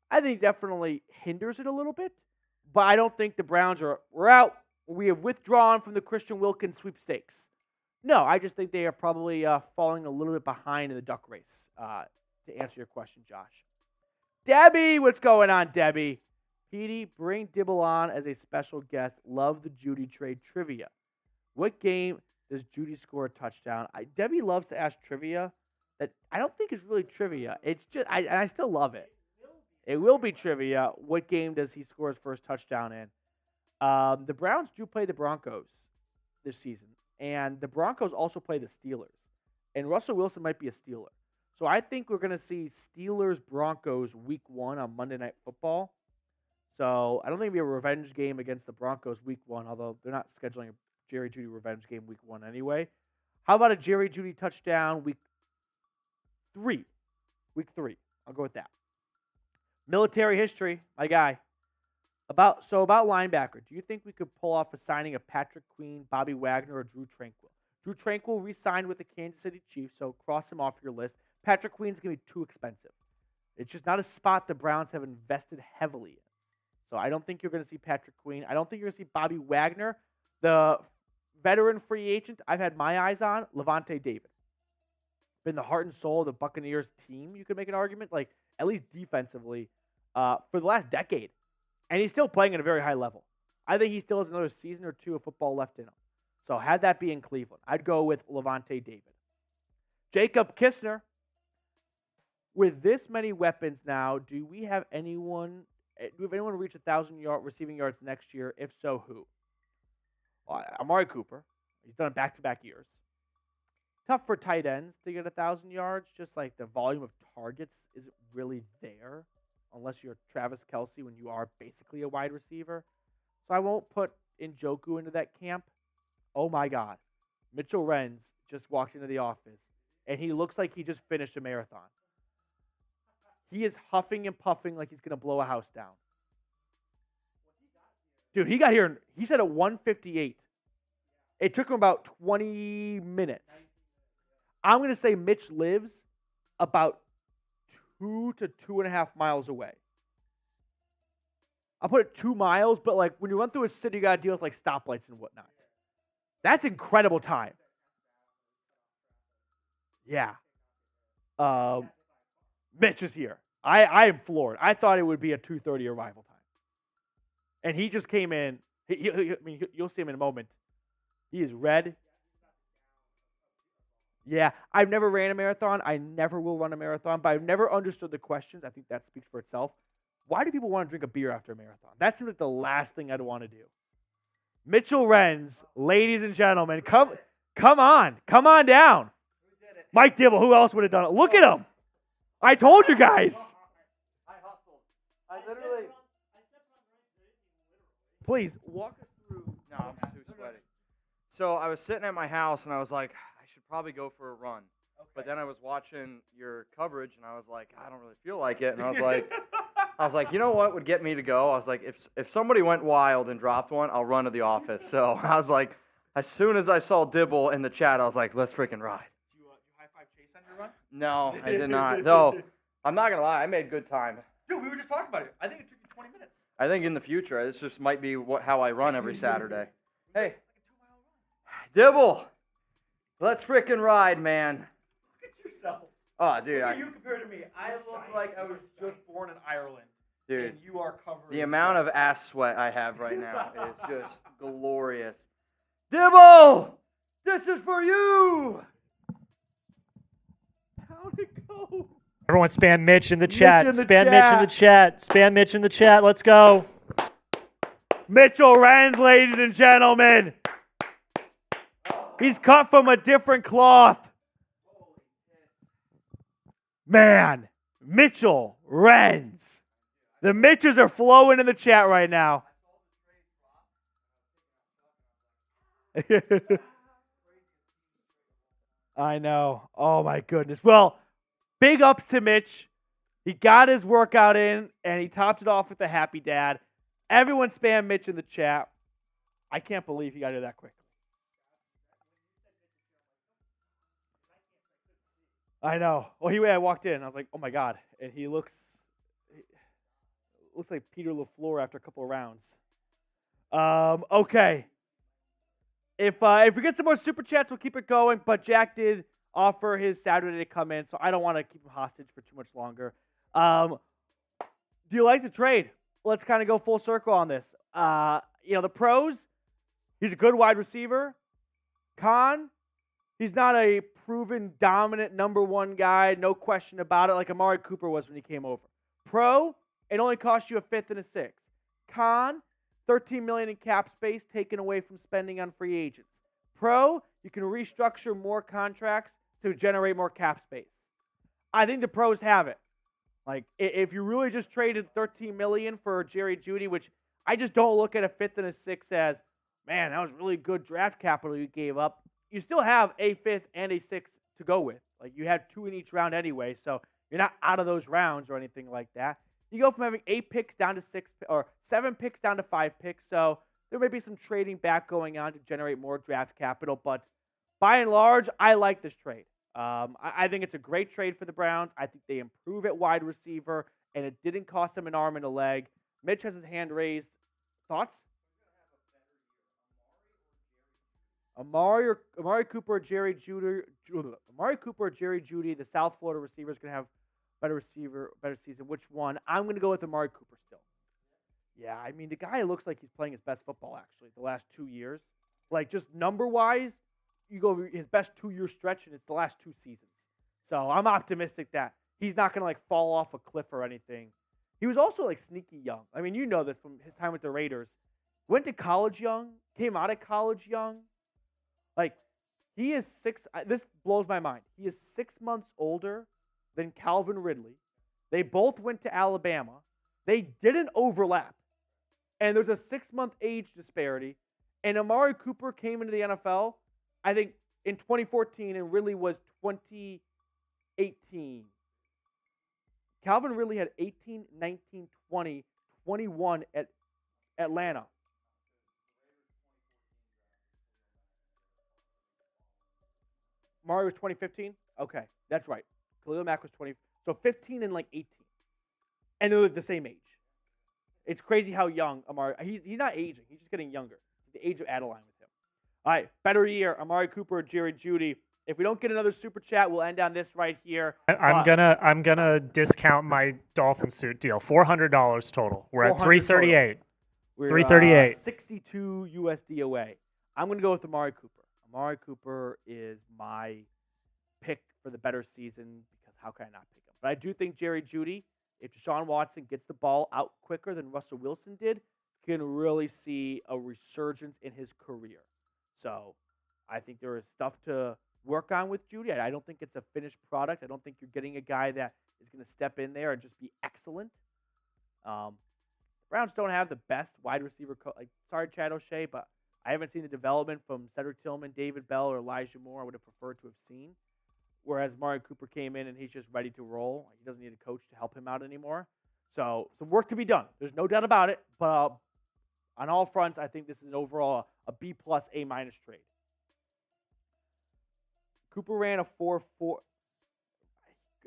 I think it definitely hinders it a little bit. But I don't think the Browns we're out. We have withdrawn from the Christian Wilkins sweepstakes. No, I just think they are probably falling a little bit behind in the duck race, to answer your question, Josh. Debbie, what's going on, Debbie? Petey, bring Dibble on as a special guest. Love the Jeudy trade trivia. What game does Jeudy score a touchdown? Debbie loves to ask trivia that I don't think is really trivia. It's just, I still love it. It will be trivia. What game does he score his first touchdown in? The Browns do play the Broncos this season, and the Broncos also play the Steelers. And Russell Wilson might be a Steeler. So I think we're going to see Steelers-Broncos week 1 on Monday Night Football. So I don't think it'll be a revenge game against the Broncos week 1, although they're not scheduling a Jerry Jeudy revenge game week 1 anyway. How about a Jerry Jeudy touchdown week 3? Week 3. I'll go with that. Military history, my guy. About linebacker, do you think we could pull off a signing of Patrick Queen, Bobby Wagner, or Drew Tranquill? Drew Tranquill re-signed with the Kansas City Chiefs, so cross him off your list. Patrick Queen's going to be too expensive. It's just not a spot the Browns have invested heavily in. So I don't think you're going to see Patrick Queen. I don't think you're going to see Bobby Wagner. The veteran free agent I've had my eyes on, Levante David. Been the heart and soul of the Buccaneers team, you could make an argument, like at least defensively, for the last decade. And he's still playing at a very high level. I think he still has another season or 2 of football left in him. So had that be in Cleveland, I'd go with Levante David. Jacob Kistner. With this many weapons now, do we have anyone reach 1,000 receiving yards next year? If so, who? Amari Cooper. He's done it back-to-back years. Tough for tight ends to get 1,000 yards. Just like the volume of targets isn't really there unless you're Travis Kelce when you are basically a wide receiver. So I won't put Njoku into that camp. Oh, my God. Mitchell Renz just walked into the office, and he looks like he just finished a marathon. He is huffing and puffing like he's going to blow a house down. Dude, he got here, he said at 1:58. It took him about 20 minutes. I'm going to say Mitch lives about 2 to 2.5 miles away. I'll put it 2 miles, but like when you run through a city, you got to deal with like stoplights and whatnot. That's incredible time. Yeah. Mitch is here. I am floored. I thought it would be a 2:30 arrival time. And he just came in. You'll see him in a moment. He is red. Yeah, I've never ran a marathon. I never will run a marathon, but I've never understood the questions. I think that speaks for itself. Why do people want to drink a beer after a marathon? That seems like the last thing I'd want to do. Mitchell Renz, ladies and gentlemen, come on down. Mike Dibble, who else would have done it? Look at him. I told you guys. I hustled. I literally. Please, walk us through. No, I'm too sweaty. So I was sitting at my house and I was like, I should probably go for a run. Okay. But then I was watching your coverage and I was like, I don't really feel like it. And I was like, you know what would get me to go? I was like, if somebody went wild and dropped one, I'll run to the office. So I was like, as soon as I saw Dibble in the chat, I was like, let's freaking ride. Did you high-five Chase on your run? No, I did not. Though, I'm not going to lie, I made good time. Dude, we were just talking about it. I think it took you 20 minutes. I think in the future, this just might be how I run every Saturday. Hey, Dibble, let's freaking ride, man. Look at yourself. Oh, dude. Look at you compared to me. I look like I was just born in Ireland. Dude, and you are covered. The amount of ass sweat I have right now is just glorious. Dibble, this is for you. How'd it go? Everyone spam Mitch in the chat. Mitch in the Spam Mitch in the chat. Spam Mitch in the chat. Let's go. Mitchell Renz, ladies and gentlemen. He's cut from a different cloth. Man, Mitchell Renz. The Mitches are flowing in the chat right now. I know. Oh, my goodness. Well, big ups to Mitch. He got his workout in, and he topped it off with a happy dad. Everyone spam Mitch in the chat. I can't believe he got here that quick. I know. Well, I walked in. I was like, oh, my God. And he looks like Peter LaFleur after a couple of rounds. Okay. If we get some more super chats, we'll keep it going. But Jack did offer his Saturday to come in, so I don't want to keep him hostage for too much longer. Do you like the trade? Let's kind of go full circle on this. The pros, he's a good wide receiver. Con, he's not a proven dominant number one guy, no question about it, like Amari Cooper was when he came over. Pro, it only cost you a fifth and a sixth. Con, $13 million in cap space taken away from spending on free agents. Pro, you can restructure more contracts to generate more cap space. I think the pros have it. Like, if you really just traded $13 million for Jerry Jeudy, which I just don't look at a fifth and a sixth as, man, that was really good draft capital you gave up. You still have a fifth and a sixth to go with. Like, you had 2 in each round anyway, so you're not out of those rounds or anything like that. You go from having 8 picks down to 6, or 7 picks down to 5 picks, so there may be some trading back going on to generate more draft capital, but by and large, I like this trade. I think it's a great trade for the Browns. I think they improve at wide receiver, and it didn't cost them an arm and a leg. Mitch has his hand raised. Thoughts? Amari Cooper or Jerry Jeudy. Amari Cooper or Jerry Jeudy. The South Florida receiver is going to have better season. Which one? I'm going to go with Amari Cooper still. Yeah, I mean, the guy looks like he's playing his best football, actually, the last 2 years. Like, just number-wise, you go over his best 2-year stretch, and it's the last 2 seasons. So I'm optimistic that he's not going to, like, fall off a cliff or anything. He was also, like, sneaky young. I mean, you know this from his time with the Raiders. Went to college young, came out of college young. Like, he is this blows my mind. He is 6 months older than Calvin Ridley. They both went to Alabama. They didn't overlap. And there's a 6-month age disparity. And Amari Cooper came into the NFL, I think, in 2014, and Ridley was 2018. Calvin Ridley had 18, 19, 20, 21 at Atlanta. Amari was 2015? Okay, that's right. Khalil Mack was 20. So 15 and like 18. And they're the same age. It's crazy how young Amari. He's not aging. He's just getting younger. The age of Adeline with him. All right, better year. Amari Cooper or Jerry Jeudy. If we don't get another super chat, we'll end on this right here. I'm gonna discount my dolphin suit deal. $400 total. We're at 338. We're 338. 62 USD away. I'm gonna go with Amari Cooper. Amari Cooper is my pick for the better season because how can I not pick him? But I do think Jerry Jeudy, if Deshaun Watson gets the ball out quicker than Russell Wilson did, can really see a resurgence in his career. So I think there is stuff to work on with Jeudy. I don't think it's a finished product. I don't think you're getting a guy that is going to step in there and just be excellent. Browns don't have the best wide receiver. Sorry, Chad O'Shea, but I haven't seen the development from Cedric Tillman, David Bell, or Elijah Moore I would have preferred to have seen. Whereas Amari Cooper came in and he's just ready to roll. He doesn't need a coach to help him out anymore. So some work to be done. There's no doubt about it. But on all fronts, I think this is overall a B+, A- trade. Cooper ran a 4.4.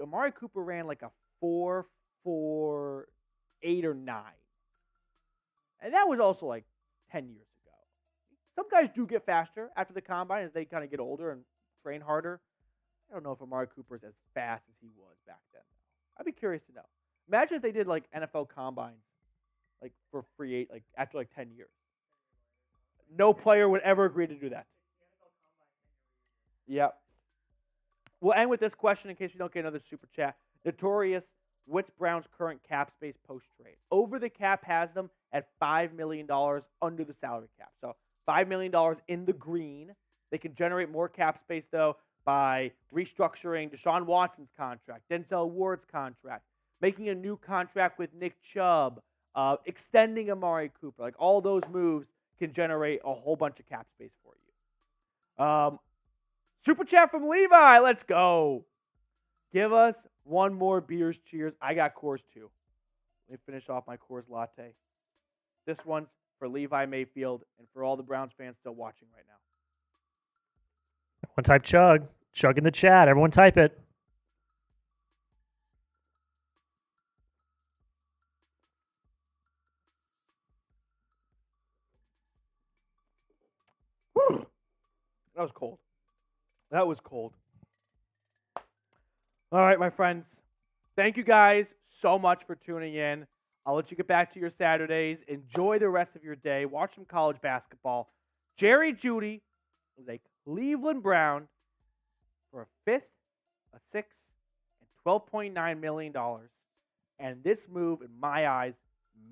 Amari Cooper ran like a 4.48 or 9. And that was also like 10 years ago. Some guys do get faster after the combine as they kind of get older and train harder. I don't know if Amari Cooper's as fast as he was back then. I'd be curious to know. Imagine if they did like NFL combines, like for free, like after like 10 years. No player would ever agree to do that. Yep. We'll end with this question in case we don't get another super chat. Notorious, what's Brown's current cap space post-trade? Over the cap has them at $5 million under the salary cap. So $5 million in the green. They can generate more cap space, though, by restructuring Deshaun Watson's contract, Denzel Ward's contract, making a new contract with Nick Chubb, extending Amari Cooper. Like, all those moves can generate a whole bunch of cap space for you. Super chat from Levi. Let's go. Give us one more beers cheers. I got Coors too. Let me finish off my Coors latte. This one's for Levi Mayfield and for all the Browns fans still watching right now. Everyone type chug. Chug in the chat. Everyone type it. That was cold. That was cold. All right, my friends. Thank you guys so much for tuning in. I'll let you get back to your Saturdays. Enjoy the rest of your day. Watch some college basketball. Jerry Jeudy is a Cleveland Brown for a fifth, a sixth, and $12.9 million. And this move, in my eyes,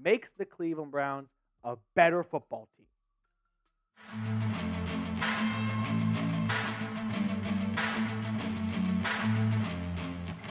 makes the Cleveland Browns a better football team.